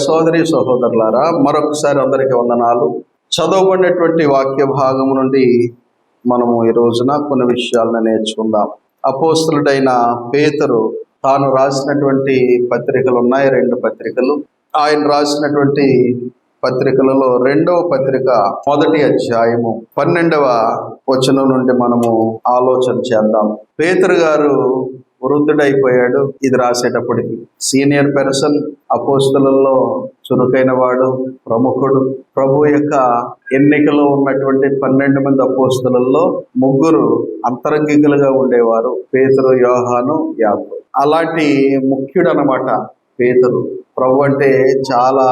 సోదరి సహోదరులారా, మరొకసారి అందరికీ వందనాలు. చదవబడినటువంటి వాక్య భాగం నుండి మనము ఈ రోజున కొన్ని విషయాలను నేర్చుకుందాం. అపోస్తలుడైన పేతురు తాను రాసినటువంటి పత్రికలు ఉన్నాయి, 2 పత్రికలు. ఆయన రాసినటువంటి పత్రికలలో 2వ పత్రిక 1వ అధ్యాయము 12వ వచనం నుండి మనము ఆలోచన చేద్దాం. పేతురు గారు వృద్ధుడైపోయాడు ఇది రాసేటప్పటికి. సీనియర్ పర్సన్, అపోస్తలుల్లో చురుకైన వాడు, ప్రముఖుడు. ప్రభు యొక్క ఎన్నికలో ఉన్నటువంటి 12 మంది అపోస్తలుల్లో 3 అంతరంగికులుగా ఉండేవారు, పేతురు, యోహాను, యాకోబు. అలాంటి ముఖ్యుడు అన్నమాట పేతురు. ప్రభు అంటే చాలా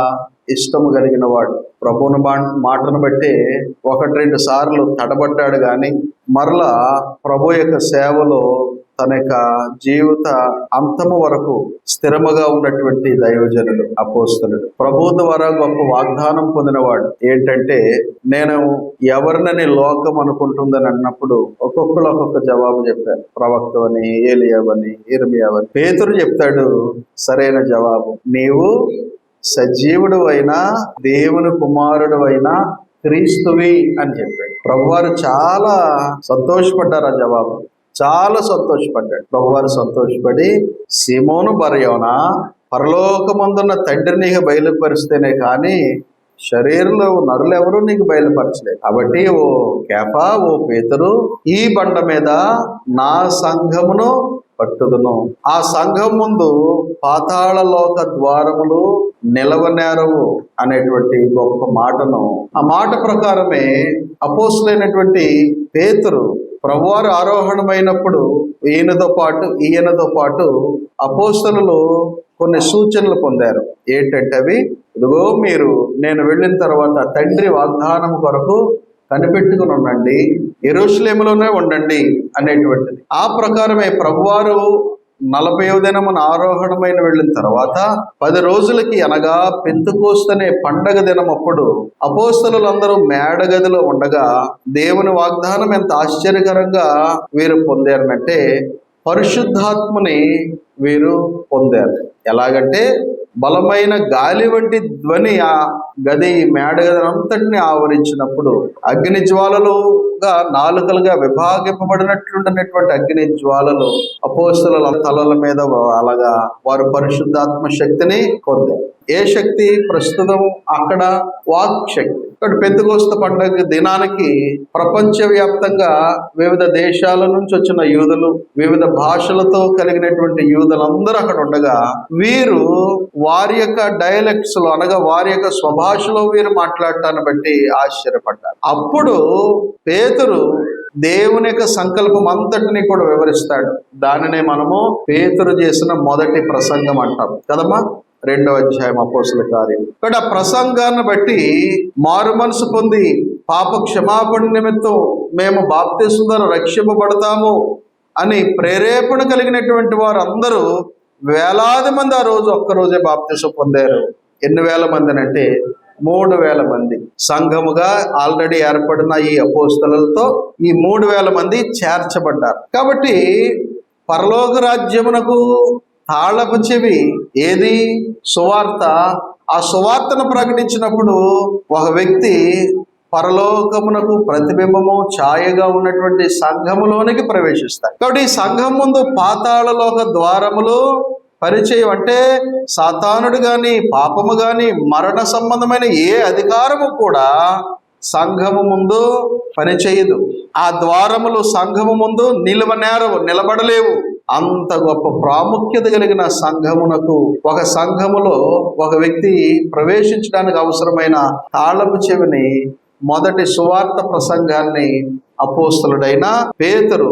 ఇష్టము కలిగిన వాడు. ప్రభువుని మాటను బట్టి 1-2 సార్లు తడబడ్డాడు, కానీ మరలా ప్రభు యొక్క సేవలో తన యొక్క జీవిత అంతము వరకు స్థిరముగా ఉన్నటువంటి దైవజనుడు, అపోస్తలుడు. ప్రభు ద్వారా గొప్ప వాగ్దానం పొందినవాడు. ఏంటంటే, నేను ఎవరినని లోకం అనుకుంటుందని అన్నప్పుడు ఒక్కొక్కరు ఒక్కొక్క జవాబు చెప్పారు. ప్రవక్తవని, ఏలియావని, ఇర్మియావని. పేతురు చెప్తాడు సరైన జవాబు, నీవు సజీవుడు అయినా దేవుని కుమారుడు అయినా క్రీస్తువి అని చెప్పాడు. ప్రభువారు చాలా సంతోషపడ్డారు. ఆ జవాబు చాలా సంతోషపడ్డాడు. ప్రభువారు సంతోషపడి, సీమోను బరయోనా, పరలోకమందున్న తండ్రి నీకు బయలుపరిస్తేనే కానీ శరీరంలో నరులు ఎవరూ నీకు బయలుపరచలేదు. కాబట్టి ఓ కేఫా, ఓ పేతురు, ఈ బండ మీద నా సంఘమును పట్టుదును. ఆ సంఘం ముందు పాతాళ లోక ద్వారములు నిలవనేరవు అనేటువంటి గొప్ప మాటను, ఆ మాట ప్రకారమే అపోస్తలుడైనటువంటి పేతురు ప్రభువారు ఆరోహణమైనప్పుడు ఈయనతో పాటు అపోస్తలులు కొన్ని సూచనలు పొందారు. ఏంటంటే అవి, ఇదిగో మీరు నేను వెళ్ళిన తర్వాత తండ్రి వాగ్దానం కొరకు కనిపెట్టుకుని ఉండండి, యెరూషలేములోనే ఉండండి అనేటువంటిది. ఆ ప్రకారమే ప్రభువారు 40వ దినమున ఆరోహణమైన వెళ్ళిన తర్వాత 10 రోజులకి, అనగా పెంతెకోస్తనే పండగ దినమప్పుడు అపోస్తలులందరూ మేడగదిలో ఉండగా దేవుని వాగ్దానం ఎంత ఆశ్చర్యకరంగా వీరు పొందారనంటే, పరిశుద్ధాత్మని వీరు పొందారు. ఎలాగంటే, బలమైన గాలి వంటి ధ్వని ఆ గది మేడగది అంతటిని ఆవరించినప్పుడు అగ్ని జ్వాలలుగా, నాలుకలుగా విభాగింపబడినట్లుండనటువంటి అగ్ని జ్వాలలు అపోస్తలుల తలల మీద అలాగా వారు పరిశుద్ధాత్మ శక్తిని పొందారు. ఏ శక్తి? ప్రస్తుతం అక్కడ వాక్ శక్తి. ఇక్కడ పెంతెకోస్తు పండుగ దినానికి ప్రపంచవ్యాప్తంగా వివిధ దేశాల నుంచి వచ్చిన యూదులు, వివిధ భాషలతో కలిగినటువంటి యూదులందరూ అక్కడ ఉండగా వీరు వారి యొక్క డైలెక్ట్స్ లో, అనగా వారి యొక్క స్వభాషలో వీరు మాట్లాడటాన్ని బట్టి ఆశ్చర్యపడ్డారు. అప్పుడు పేతురు దేవుని యొక్క సంకల్పం అంతటిని కూడా వివరిస్తాడు. దానినే మనము పేతురు చేసిన మొదటి ప్రసంగం అంటాం కదమ్మా, 2వ అధ్యాయం అపోస్తలుల కార్యం. ఇక్కడ ప్రసంగాన్ని బట్టి మారు మనసు పొంది పాప క్షమాపణ నిమిత్తం మేము బాప్తిస్మం ద్వారా రక్షింపబడతాము అని ప్రేరేపణ కలిగినటువంటి వారు అందరూ వేలాది మంది ఆ రోజు ఒక్కరోజే బాప్తిస్మం పొందారు. ఎన్ని వేల మంది అంటే 3,000 మంది సంఘముగా ఆల్రెడీ ఏర్పడిన ఈ అపోస్తలులతో ఈ 3,000 మంది చేర్చబడ్డారు. కాబట్టి పరలోక రాజ్యమునకు తాళపు చెవి ఏది? సువార్త. ఆ సువార్తను ప్రకటించినప్పుడు ఒక వ్యక్తి పరలోకమునకు ప్రతిబింబము, ఛాయగా ఉన్నటువంటి సంఘములోనికి ప్రవేశిస్తాడు. కాబట్టి ఈ సంఘం ముందు పాతాళలోక ద్వారములు పరిచయం. అంటే సాతానుడు గాని, పాపము గాని, మరణ సంబంధమైన ఏ అధికారము కూడా సంఘము ముందు పనిచేయదు. ఆ ద్వారములు సంఘము ముందు నిలబడలేవు. అంత గొప్ప ప్రాముఖ్యత కలిగిన సంఘమునకు, ఒక సంఘములో ఒక వ్యక్తి ప్రవేశించడానికి అవసరమైన తాళపు చెవిని, మొదటి సువార్త ప్రసంగాన్ని అపోస్తలుడైన పేతురు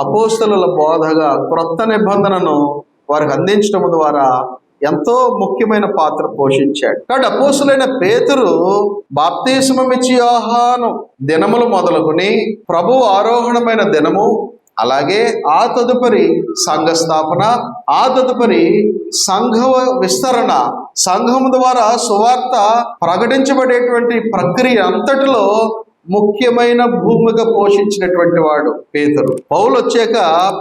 అపోస్తలుల బోధగా క్రొత్త నిబంధనను వారికి అందించడం ద్వారా ఎంతో ముఖ్యమైన పాత్ర పోషించాడు. కాబట్టి అపోస్తలుడైన పేతురు బాప్తిస్మమిచ్చి యోహాను దినములు మొదలుకొని ప్రభు ఆరోహణమైన దినము, అలాగే ఆ తదుపరి సంఘ స్థాపన, ఆ తదుపరి సంఘ విస్తరణ, సంఘం ద్వారా సువార్త ప్రకటించబడేటువంటి ప్రక్రియ అంతటిలో ముఖ్యమైన భూమిక పోషించినటువంటి వాడు పేతురు. పౌలు వచ్చాక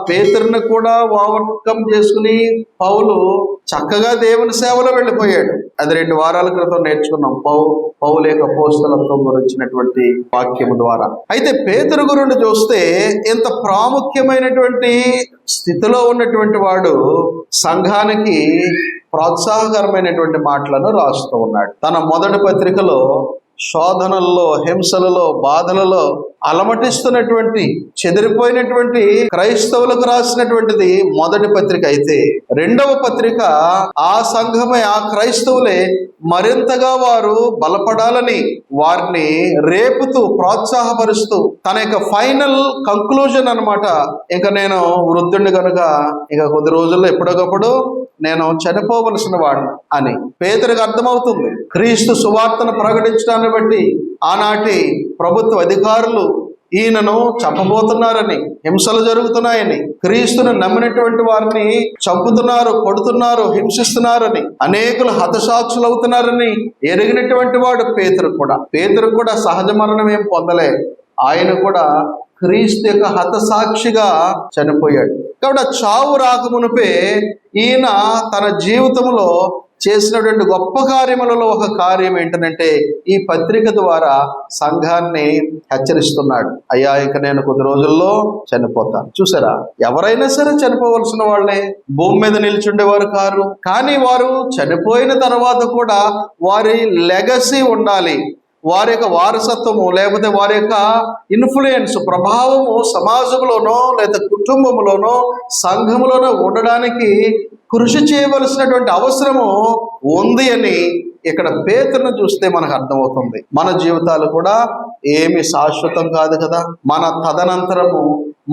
పేతురుని కూడా ఓవర్కమ్ చేసుకుని పౌలు చక్కగా దేవుని సేవలో వెళ్ళిపోయాడు. అది 2 వారాల క్రితం నేర్చుకున్నాం పౌలు యొక్క అపోస్తలత్వం గురించినటువంటి వాక్యము ద్వారా. అయితే పేతురు గురించి చూస్తే ఇంత ప్రాముఖ్యమైనటువంటి స్థితిలో ఉన్నటువంటి వాడు సంఘానికి ప్రోత్సాహకరమైనటువంటి మాటలను రాస్తూ ఉన్నాడు. తన మొదటి పత్రికలో శోధనల్లో, హింసలలో, బాధలలో అలమటిస్తున్నటువంటి చెదిరిపోయినటువంటి క్రైస్తవులకు రాసినటువంటిది మొదటి పత్రిక అయితే, రెండవ పత్రిక ఆ సంఘమే, ఆ క్రైస్తవులే మరింతగా వారు బలపడాలని వారిని రేపుతూ, ప్రోత్సాహపరుస్తూ తన యొక్క ఫైనల్ కంక్లూజన్ అన్నమాట. ఇంకా నేను వృద్ధుడిని కనుక ఇక కొద్ది రోజుల్లో ఎప్పటికప్పుడు నేను చనిపోవలసిన వాడిని అని పేతురుకు అర్థమవుతుంది. క్రీస్తు సువార్తను ప్రకటించడాన్ని బట్టి ఆనాటి ప్రభుత్వ అధికారులు ఈయనను చంపబోతున్నారని, హింసలు జరుగుతున్నాయని, క్రీస్తును నమ్మినటువంటి వారిని చంపుతున్నారు, కొడుతున్నారు, హింసిస్తున్నారని, అనేకులు హతసాక్షులు అవుతున్నారని ఎరిగినటువంటి వాడు పేతురు కూడా. పేతురు కూడా సహజ మరణం ఏం పొందలే. ఆయన కూడా క్రీస్తు యొక్క హతసాక్షిగా చనిపోయాడు. కాబట్టి చావు రాకమునిపే ఈయన తన జీవితంలో చేసినటువంటి గొప్ప కార్యములలో ఒక కార్యం ఏంటంటే ఈ పత్రిక ద్వారా సంఘాన్ని హెచ్చరిస్తున్నాడు. అయ్యా, ఇక నేను కొద్ది రోజుల్లో చనిపోతాను. చూసారా, ఎవరైనా సరే చనిపోవలసిన వాళ్ళే, భూమి మీద నిల్చుండేవారు కారు. కానీ వారు చనిపోయిన తర్వాత కూడా వారి లెగసీ ఉండాలి. వారి యొక్క వారసత్వము లేకపోతే వారి యొక్క ఇన్ఫ్లుయెన్స్, ప్రభావము సమాజంలోనో లేదా కుటుంబంలోనో సంఘములోనో ఉండడానికి కృషి చేయవలసినటువంటి అవసరము ఉంది అని ఇక్కడ పేతురును చూస్తే మనకు అర్థమవుతుంది. మన జీవితాలు కూడా ఏమి శాశ్వతం కాదు కదా. మన తదనంతరము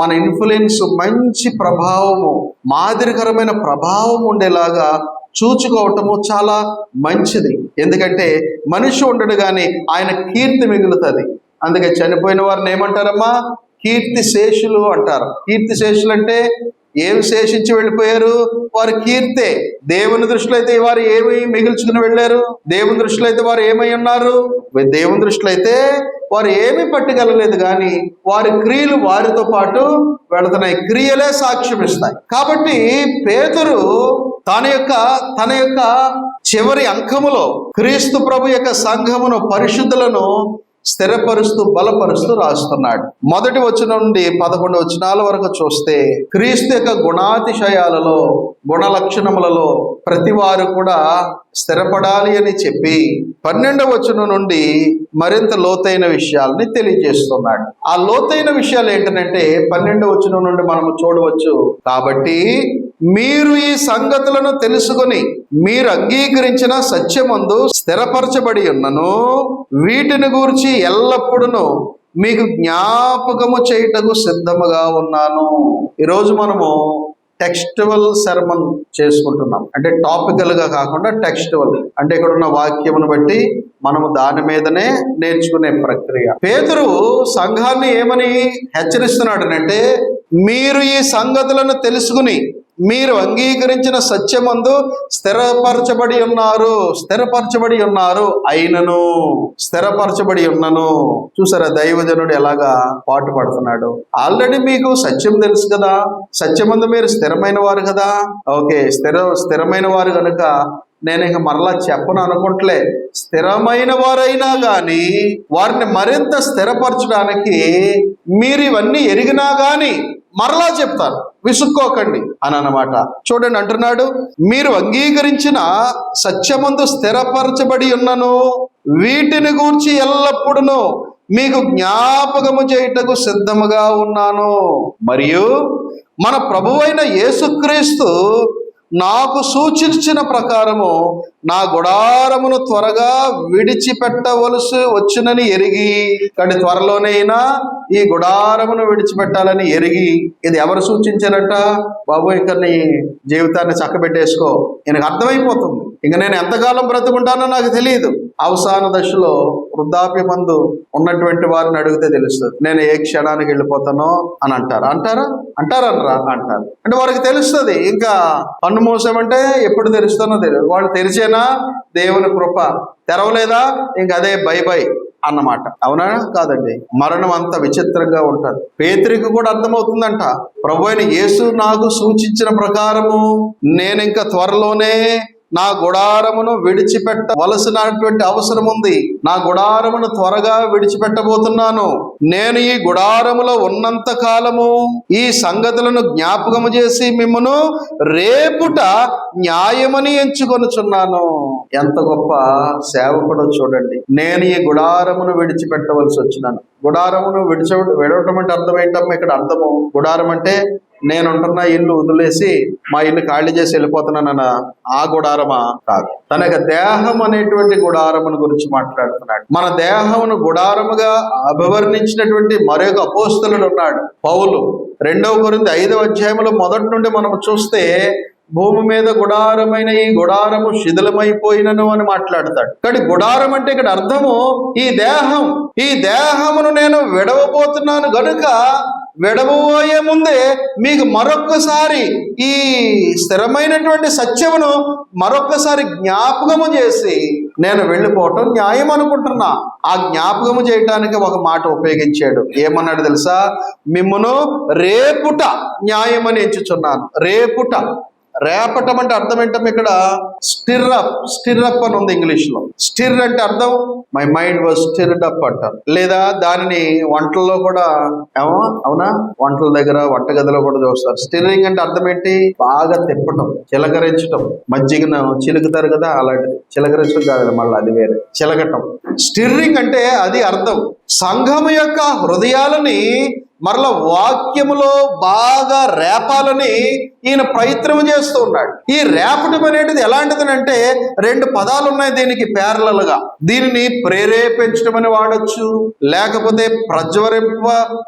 మన ఇన్ఫ్లుయెన్స్, మంచి ప్రభావము, మాదిరికరమైన ప్రభావం ఉండేలాగా చూచుకోవటము చాలా మంచిది. ఎందుకంటే మనిషి ఉండడు కానీ ఆయన కీర్తి మిగులుతుంది. అందుకే చనిపోయిన వారిని ఏమంటారమ్మా? కీర్తి శేషులు అంటారు. కీర్తి శేషులు అంటే ఏమి శేషించి వెళ్ళిపోయారు? వారి కీర్తే. దేవుని దృష్టిలో అయితే వారు ఏమి మిగిల్చుకుని వెళ్ళారు? దేవుని దృష్టిలో అయితే వారు ఏమై ఉన్నారు? దేవుని దృష్టిలో అయితే వారు ఏమీ పట్టుకెళ్ళలేదు, కానీ వారి క్రియలు వారితో పాటు వెళుతున్నాయి. క్రియలే సాక్ష్యం ఇస్తాయి. కాబట్టి పేతురు తన యొక్క చివరి అంకములో క్రీస్తు ప్రభు యొక్క సంఘమును, పరిశుద్ధులను స్థిరపరుస్తూ, బలపరుస్తూ రాస్తున్నాడు. మొదటి వచనం నుండి 11 వచనాల వరకు చూస్తే క్రీస్తు యొక్క గుణాతిశయాలలో, గుణ లక్షణములలో ప్రతి వారు కూడా స్థిరపడాలి అని చెప్పి 12వ వచనం నుండి మరింత లోతైన విషయాల్ని తెలియజేస్తున్నాడు. ఆ లోతైన విషయాలు ఏంటంటే 12వ వచనం నుండి మనము చూడవచ్చు. కాబట్టి మీరు ఈ సంగతులను తెలుసుకొని మీరు అంగీకరించిన సత్యమందు స్థిరపరచబడి ఉన్నను, వీటిని గూర్చి ఎల్లప్పుడూ మీకు జ్ఞాపకము చేయుటకు సిద్ధముగా ఉన్నాను. ఈరోజు మనము టెక్స్టువల్ సెర్మన్ చేసుకుంటున్నాం. అంటే టాపికల్ గా కాకుండా టెక్స్టువల్, అంటే ఇక్కడ ఉన్న వాక్యమును బట్టి మనము దాని మీదనే నేర్చుకునే ప్రక్రియ. పేతురు సంఘాన్ని ఏమని హెచ్చరిస్తున్నాడు అంటే, మీరు ఈ సంగతులను తెలుసుకుని మీరు అంగీకరించిన సత్యమందు స్థిరపరచబడి ఉన్నారు అయినను స్థిరపరచబడి ఉన్నను. చూసారా దైవజనుడు ఎలాగా పాటు పడుతున్నాడు? ఆల్రెడీ మీకు సత్యం తెలుసు కదా, సత్యమందు మీరు స్థిరమైన వారు కదా. ఓకే, స్థిరమైన వారు కనుక నేను ఇక మరలా చెప్పను అనుకుంటలే. స్థిరమైన వారైనా కానీ వారిని మరింత స్థిరపరచడానికి మీరు ఇవన్నీ ఎరిగినా కానీ మరలా చెప్తారు, విసుక్కోకండి అని అన్నమాట. చూడండి, అంటున్నాడు, మీరు అంగీకరించిన సత్యమందు స్థిరపరచబడి ఉన్నను, వీటిని గూర్చి ఎల్లప్పుడూ మీకు జ్ఞాపకము చేయుటకు సిద్ధముగా ఉన్నాను. మరియు మన ప్రభువైన యేసుక్రీస్తు నాకు సూచించిన ప్రకారము నా గుడారమును త్వరగా విడిచిపెట్టవలసి వచ్చునని ఎరిగి, కానీ త్వరలోనైనా ఈ గుడారమును విడిచిపెట్టాలని ఎరిగి. ఇది ఎవరు సూచించారట? బాబు, ఇంకా నీ జీవితాన్ని చక్కబెట్టేసుకో, ఈయనకు అర్థమైపోతుంది. ఇంక నేను ఎంతకాలం బ్రతుకుంటానో నాకు తెలియదు. అవసాన దశలో వృద్ధాప్యమందు ఉన్నటువంటి వారిని అడిగితే తెలుస్తుంది నేను ఏ క్షణానికి వెళ్ళిపోతానో అని అంటారా? అంటే వారికి తెలుస్తుంది. ఇంకా కన్ను మూసామంటే ఎప్పుడు తెరుస్తానో తెలియదు. వాళ్ళు తెరిచేనా దేవుని కృప, తెరవలేదా ఇంక అదే బై బై. అన్నమాట. అవునా కాదండి? మరణం అంత విచిత్రంగా ఉంటుంది. పేతురికి కూడా అర్థమవుతుందంట, ప్రభు అయిన యేసు నాకు సూచించిన ప్రకారము నేను ఇంకా త్వరలోనే నా గుడారమును విడిచిపెట్టవలసినటువంటి అవసరం ఉంది. నా గుడారమును త్వరగా విడిచిపెట్టబోతున్నాను. నేను ఈ గుడారములో ఉన్నంత కాలము ఈ సంగతులను జ్ఞాపకము చేసి మిమ్మును రేపుట న్యాయమని ఎంచుకొనుచున్నాను. ఎంత గొప్ప సేవకుడో చూడండి. నేను ఈ గుడారమును విడిచిపెట్టవలసి వచ్చినాను. గుడారమును విడవటం అంటే అర్థం ఏంటమ్మా? ఇక్కడ అర్థము, గుడారం అంటే నేనుంటున్న ఇల్లు వదిలేసి మా ఇల్లు ఖాళీ చేసి వెళ్ళిపోతున్నానన్న ఆ గుడారమా? కాదు. తన యొక్క దేహం అనేటువంటి గుడారమును గురించి మాట్లాడుతున్నాడు. మన దేహమును గుడారముగా అభివర్ణించినటువంటి మరొక అపోస్తలుడు ఉన్నాడు, పౌలు. 2 కొరింథీ 5వ అధ్యాయంలో మొదటి నుండి మనం చూస్తే భూమి మీద గుడారమైన ఈ గుడారము శిథిలమైపోయినను అని మాట్లాడతాడు. కానీ గుడారం అంటే ఇక్కడ అర్థము ఈ దేహం. ఈ దేహమును నేను విడవబోతున్నాను గనుక విడవబోయే ముందే మీకు మరొక్కసారి ఈ స్థిరమైనటువంటి సత్యమును మరొక్కసారి జ్ఞాపకము చేసి నేను వెళ్ళిపోవటం న్యాయం అనుకుంటున్నా. ఆ జ్ఞాపకము చేయటానికి ఒక మాట ఉపయోగించాడు. ఏమన్నాడు తెలుసా? మిమ్మును రేపుట న్యాయమని ఎంచుచున్నాను. రేపుట, రేపటం అంటే అర్థం ఏంటం? ఇక్కడ స్టిర్అప్ అని ఉంది ఇంగ్లీష్ లో. స్టిర్ అంటే అర్థం my mind was stirred up అంటారు. లేదా దానిని వంటల్లో కూడా అవునా, వంటల దగ్గర వంటగదిలో కూడా చూస్తారు. స్టిర్రింగ్ అంటే అర్థం ఏంటి? బాగా తిప్పటం, చిలకరించటం. మజ్జిగను చిలుకుతారు కదా, అలాంటిది. చిలకరించడం కాదు, మళ్ళీ అది వేరే, చిలకటం. స్టిర్రింగ్ అంటే అది అర్థం. సంఘము యొక్క హృదయాలని మరలా వాక్యములో బాగా రేపాలని ఈయన ప్రయత్నం చేస్తూ ఉన్నాడు. ఈ రేపటం అనేటిది ఎలాంటిది అంటే 2 పదాలు ఉన్నాయి దీనికి ప్యారలల్గా. దీనిని ప్రేరేపించడం అని వాడచ్చు, లేకపోతే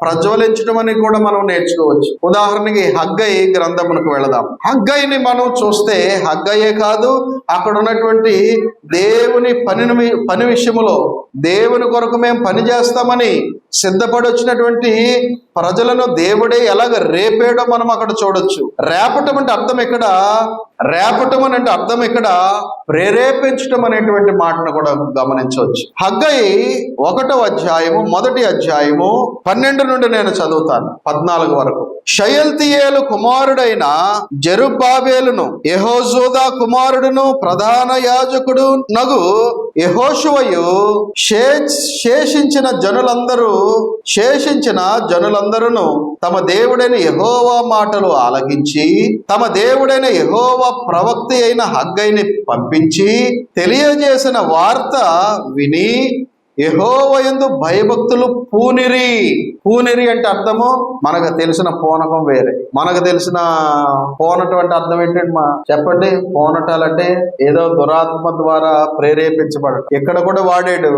ప్రజ్వలించడం అని కూడా మనం నేర్చుకోవచ్చు. ఉదాహరణకి హగ్గై గ్రంథమునకు వెళదాం. హగ్గైని మనం చూస్తే హగ్గయే కాదు, అక్కడ ఉన్నటువంటి దేవుని పని విషయములో దేవుని కొరకు మేము పని చేస్తామని సిద్ధపడి వచ్చినటువంటి ప్రజలను దేవుడే ఎలాగ రేపాడో మనం అక్కడ చూడొచ్చు. రేపటం అంటే అర్థం ఇక్కడ, ప్రేరేపించటం అనేటువంటి మాటను కూడా గమనించవచ్చు. హగ్గై 1వ అధ్యాయము 1వ అధ్యాయము 12 నుండి నేను చదువుతాను 14 వరకు. షయల్తీయేలు కుమారుడైన జెరుబ్బాబెలును యెహోజాదాకు కుమారుడును ప్రధాన యాజకుడు నగు యెహోషువయు శేషించిన జనులందరూ తమ దేవుడైన యెహోవా మాటలు ఆలకించి తమ దేవుడైన యెహోవా ప్రవక్త అయిన హగ్గైని పంపించి తెలియజేసిన వార్త విని యెహోవా యందు భయభక్తులు పూనిరి అంటే అర్థము మనకు తెలిసిన పూనకం వేరే. మనకు తెలిసిన పూనటం అంటే అర్థం ఏంటంటే చెప్పండి? పూనటాలంటే ఏదో దురాత్మ ద్వారా ప్రేరేపించబడటం. ఇక్కడ కూడా వాడాడు,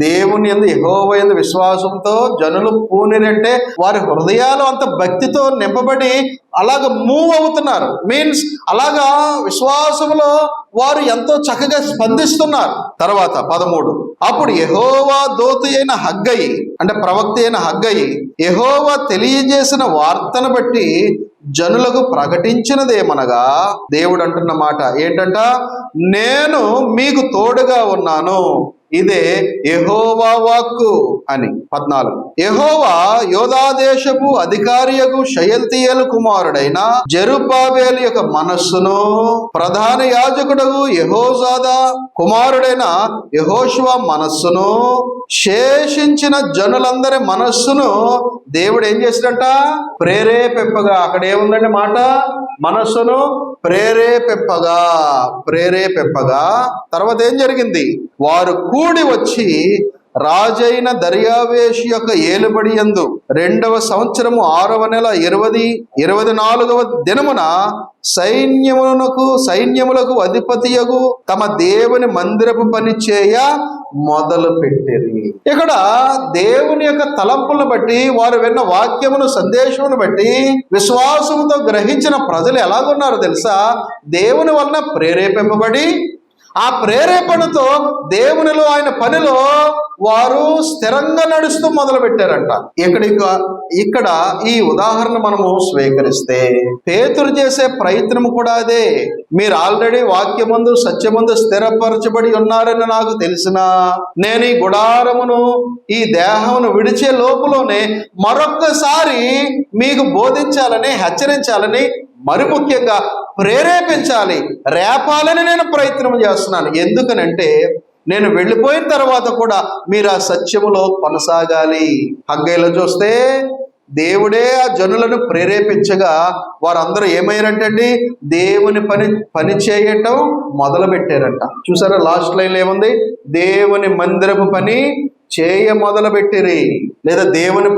దేవుని యందు యెహోవా యందు విశ్వాసంతో జనులు పూనిరి అంటే వారి హృదయాలు అంత భక్తితో నింపబడి అలాగ మూవ్ అవుతున్నారు. మీన్స్ అలాగా విశ్వాసంలో వారు ఎంతో చక్కగా స్పందిస్తున్నారు. తర్వాత 13, అప్పుడు యెహోవా దూత అయిన హగ్గై అంటే ప్రవక్త అయిన హగ్గై యెహోవా తెలియజేసిన వార్తను బట్టి జనులకు ప్రకటించినదేమనగా, దేవుడు అంటున్న మాట ఏంటంట? నేను మీకు తోడుగా ఉన్నాను, ఇదే యెహోవా వాక్కు అని. 14, యెహోవా యోధాదేశపు అధికారియగు షయల్తీయేలు కుమారుడైన జెరుబ్బాబెలు యొక్క మనస్సును ప్రధాన యాజకుడగు యెహోజాదా కుమారుడైన యెహోషువ మనస్సును శేషించిన జనులందరి మనస్సును దేవుడు ఏం చేసినట్ట? ప్రేరేపింపగా. అక్కడ ఏముందండి మాట? మనస్సును ప్రేరేపింపగా. తర్వాత ఏం జరిగింది? వారు కూడి వచ్చి రాజైన దర్యావేషు యొక్క ఏలుబడి యందు 2వ సంవత్సరము 6వ నెల 24వ దినమున సైన్యములకు అధిపతియగు తమ దేవుని మందిరపు పని చేయ మొదలు పెట్టిరి. ఇక్కడ దేవుని యొక్క తలంపులను బట్టి, వారు విన్న వాక్యమును సందేశమును బట్టి విశ్వాసముతో గ్రహించిన ప్రజలు ఎలాగున్నారు తెలుసా? దేవుని వలన ప్రేరేపింపబడి ఆ ప్రేరేపణతో దేవునిలో ఆయన పనిలో వారు స్థిరంగా నడుస్తూ మొదలు పెట్టారంట. ఇక్కడ ఈ ఉదాహరణ మనము స్వీకరిస్తే పేతురు చేసే ప్రయత్నం కూడా అదే. మీరు ఆల్రెడీ వాక్యమందు సత్యమందు స్థిరపరచబడి ఉన్నారని నాకు తెలిసినా నేను ఈ గుడారమును ఈ దేహమును విడిచే లోపులోనే మరొక్కసారి మీకు బోధించాలని, హెచ్చరించాలని, మరి ముఖ్యంగా ప్రేరేపించాలి, రేపాలని నేను ప్రయత్నం చేస్తున్నాను. ఎందుకనంటే నేను వెళ్ళిపోయిన తర్వాత కూడా మీరు ఆ సత్యములో కొనసాగాలి. హగ్గైలో చూస్తే దేవుడే ఆ జనులను ప్రేరేపించగా వారందరూ ఏమయ్యారంటండి, దేవుని పని చేయటం మొదలు పెట్టారంట. చూసారా, లాస్ట్ లైన్ ఏముంది? దేవుని మందిరపు పని చేయ మొదలు పెట్టిరి, లేదా దేవుని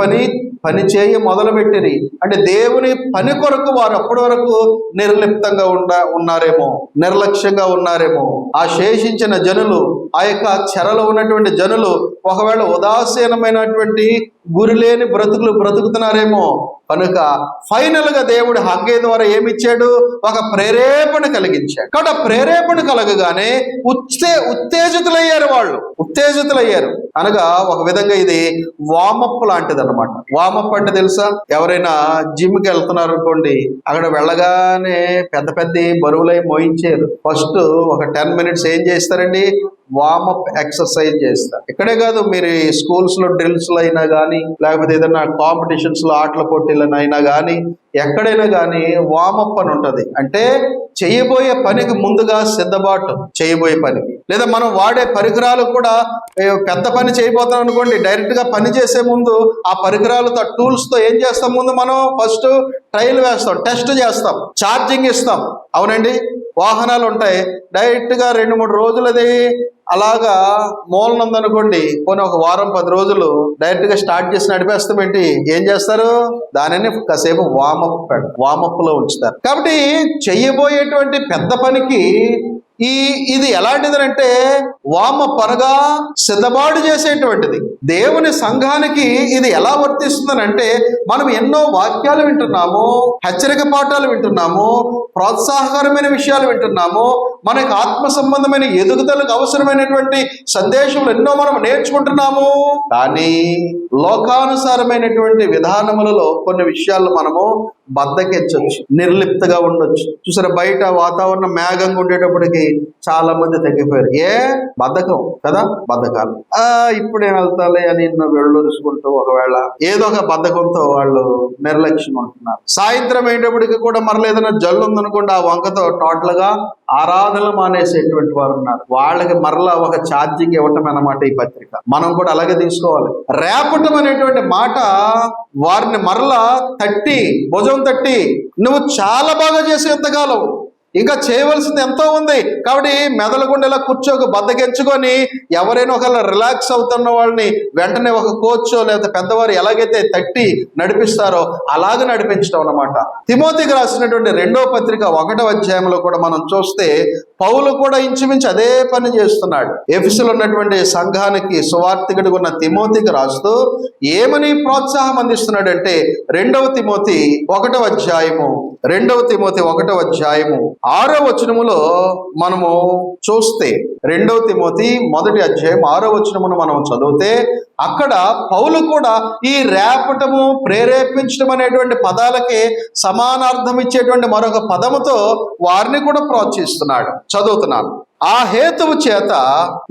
పని చేయ మొదలు పెట్టిరి. అంటే దేవుని పని కొరకు వారు అప్పటి వరకు నిర్లిప్తంగా ఉన్నారేమో, నిర్లక్ష్యంగా ఉన్నారేమో. ఆ శేషించిన జనులు, ఆ యొక్క చెరలో ఉన్నటువంటి జనులు ఒకవేళ ఉదాసీనమైనటువంటి గురిలేని బ్రతుకుతున్నారేమో. కనుక ఫైనల్ గా దేవుడు హగ్గై ద్వారా ఏమిచ్చాడు? ఒక ప్రేరేపణ కలిగించాడు. కాబట్టి ఆ ప్రేరేపణ కలగగానే ఉత్తేజితులయ్యారు అనగా ఒక విధంగా ఇది వామప్ లాంటిది అనమాట. వామప్ అంటే తెలుసా? ఎవరైనా జిమ్కి వెళ్తున్నారు అనుకోండి, అక్కడ వెళ్ళగానే పెద్ద బరువులై మోయించారు. ఫస్ట్ ఒక 10 minutes ఏం చేస్తారండి? వామప్ ఎక్సర్సైజ్ చేస్తారు. ఇక్కడే కాదు, మీరు స్కూల్స్ లో డ్రిల్స్ లో అయినా కానీ, లేకపోతే ఏదైనా కాంపిటీషన్స్ లో ఆటల పోటీలను అయినా కానీ, ఎక్కడైనా కానీ వామప్ అని ఉంటది. అంటే చేయబోయే పనికి ముందుగా సిద్ధబాటు, చేయబోయే పనికి. లేదా మనం వాడే పరికరాలు కూడా పెద్ద పని చేయబోతాం అనుకోండి, డైరెక్ట్ గా పని చేసే ముందు ఆ పరికరాలతో, టూల్స్ తో ఏం చేస్తాం? ముందు మనం ఫస్ట్ ట్రయల్ వేస్తాం, టెస్ట్ చేస్తాం, ఛార్జింగ్ ఇస్తాం. అవునండి, వాహనాలు ఉంటాయి, డైరెక్ట్ గా 2-3 రోజులది అలాగా మూలన ఉందనుకోండి, పోనీ ఒక వారం 10 రోజులు డైరెక్ట్ గా స్టార్ట్ చేసి నడిపేస్తాం. ఏంటి ఏం చేస్తారు? దానిని కాసేపు వామప్ లో ఉంచుతారు. కాబట్టి చెయ్యబోయేటువంటి పెద్ద పనికి ఇది ఎలాంటిదనంటే వామప్ అనగా సిద్ధపాటు చేసేటువంటిది. దేవుని సంఘానికి ఇది ఎలా వర్తిస్తుందనంటే, మనం ఎన్నో వాక్యాలు వింటున్నాము, హెచ్చరిక పాఠాలు వింటున్నాము, ప్రోత్సాహకరమైన విషయాలు వింటున్నాము, మనకు ఆత్మ సంబంధమైన ఎదుగుదలకు అవసరమైనటువంటి సందేశములు ఎన్నో మనం నేర్చుకుంటున్నాము. కానీ లోకానుసారమైనటువంటి విధానములలో కొన్ని విషయాలు మనము బద్దకెచ్చొచ్చు, నిర్లిప్తగా ఉండొచ్చు. చూసారా, బయట వాతావరణం మేఘంగా ఉండేటప్పటికి చాలా మంది తగ్గిపోయారు. బద్ధకం కదా, బద్ధకాలు. ఇప్పుడే వెళ్తాలే అని వెళ్ళొరుచుకుంటూ ఒకవేళ ఏదో ఒక బద్ధకంతో వాళ్ళు నిర్లక్ష్యం ఉంటున్నారు. సాయంత్రం అయ్యేటప్పటికి కూడా మరలా ఏదైనా జల్లు ఉందనుకోండి, ఆ వంకతో టోటల్ గా ఆరాధనలు మానేసేటువంటి వారు ఉన్నారు. వాళ్ళకి మరలా ఒక ఛార్జింగ్ ఇవ్వటం అన్నమాట ఈ పత్రిక. మనం కూడా అలాగే తీసుకోవాలి. రేపటం అనేటువంటి మాట వారిని మరలా భుజం తట్టి నువ్వు చాలా బాగా చేసేంతకాలం ఇంకా చేయవలసింది ఎంతో ఉంది. కాబట్టి మెదలకుండా ఇలా బద్దకెంచుకొని ఎవరైనా ఒకవేళ రిలాక్స్ అవుతున్న వాళ్ళని వెంటనే ఒక కోచ్ లేదా పెద్దవారు ఎలాగైతే తట్టి నడిపిస్తారో అలాగే నడిపించడం అన్నమాట. తిమోతికి రాసినటువంటి 2వ పత్రిక 1వ అధ్యాయంలో కూడా మనం చూస్తే పౌలు కూడా ఇంచుమించు అదే పని చేస్తున్నాడు. ఎఫెసులో ఉన్నటువంటి సంఘానికి సువార్తికుడిగా ఉన్న తిమోతికి రాస్తూ ఏమని ప్రోత్సాహం అందిస్తున్నాడంటే 2వ తిమోతి 1వ అధ్యాయము 6వ వచనములో మనము చూస్తే, 2వ తిమోతి 1వ అధ్యాయం 6వ వచనమును మనం చదివితే అక్కడ పౌలు కూడా ఈ రేపటము, ప్రేరేపించడం అనేటువంటి పదాలకి సమానార్థం ఇచ్చేటువంటి మరొక పదముతో వారిని కూడా ప్రోత్సహిస్తున్నాడు. చదువుతున్నాను. ఆ హేతువు చేత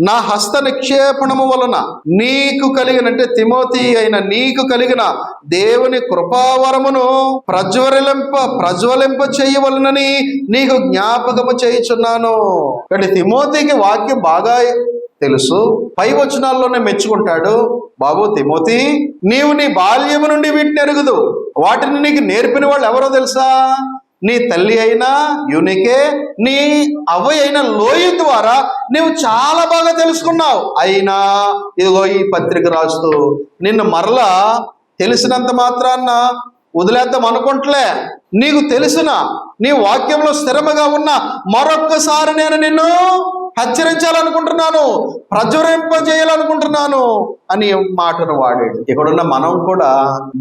నా హస్త నిక్షేపణము వలన నీకు కలిగిన, అంటే తిమోతి అయిన నీకు కలిగిన దేవుని కృపావరమును ప్రజ్వలింప చేయవలనని నీకు జ్ఞాపకము చేయుచున్నాను. కానీ తిమోతికి వాక్యం బాగా తెలుసు, పై వచనాల్లోనే మెచ్చుకుంటాడు. బాబు తిమోతి, నీవు నీ బాల్యము నుండి వీటిని ఎరుగుదు. వాటిని నీకు నేర్పిన వాళ్ళు ఎవరో తెలుసా? నీ తల్లి అయినా యూనికే, నీ అవ్వ అయిన లోయ ద్వారా నీవు చాలా బాగా తెలుసుకున్నావు. అయినా ఇదిగో ఈ పత్రిక రాస్తూ నిన్ను మరలా తెలిసినంత మాత్రాన్న వదిలేద్దాం అనుకుంటలే. నీకు తెలిసిన, నీ వాక్యంలో స్థిరముగా ఉన్న మరొక్కసారి నేను నిన్ను హెచ్చరించాలనుకుంటున్నాను, ప్రజ్వరింపజేయాలనుకుంటున్నాను అని మాటను వాడాడు. ఇక్కడున్న మనం కూడా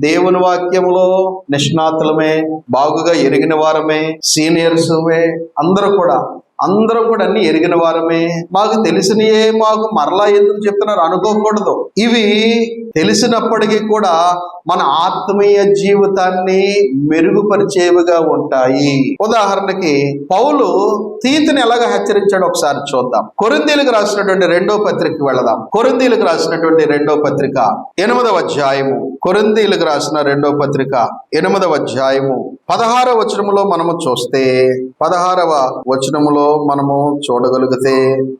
దేవుని వాక్యములో నిష్ణాతులమే, బాగుగా ఎరిగిన వారమే, సీనియర్స్మే, అందరూ కూడా అందరం కూడా అన్ని ఎరిగిన వారమే, మాకు తెలిసినయే మాకు మరలా ఎందుకు చెప్తున్నారు అనుకోకూడదు. ఇవి తెలిసినప్పటికీ కూడా మన ఆత్మీయ జీవితాన్ని మెరుగుపరిచేవిగా ఉంటాయి. ఉదాహరణకి పౌలు తీతుని ఎలాగ హెచ్చరించాడో ఒకసారి చూద్దాం. కొరింథీయులకు రాసినటువంటి 2వ పత్రికకి వెళదాం. కొరింథీయులకు రాసినటువంటి 2వ పత్రిక 8వ అధ్యాయము. కొరింథీయులకు రాసిన 2వ పత్రిక 8వ అధ్యాయము 16వ వచనములో మనము చూస్తే, 16వ వచనములో మనము చూడగలిగితే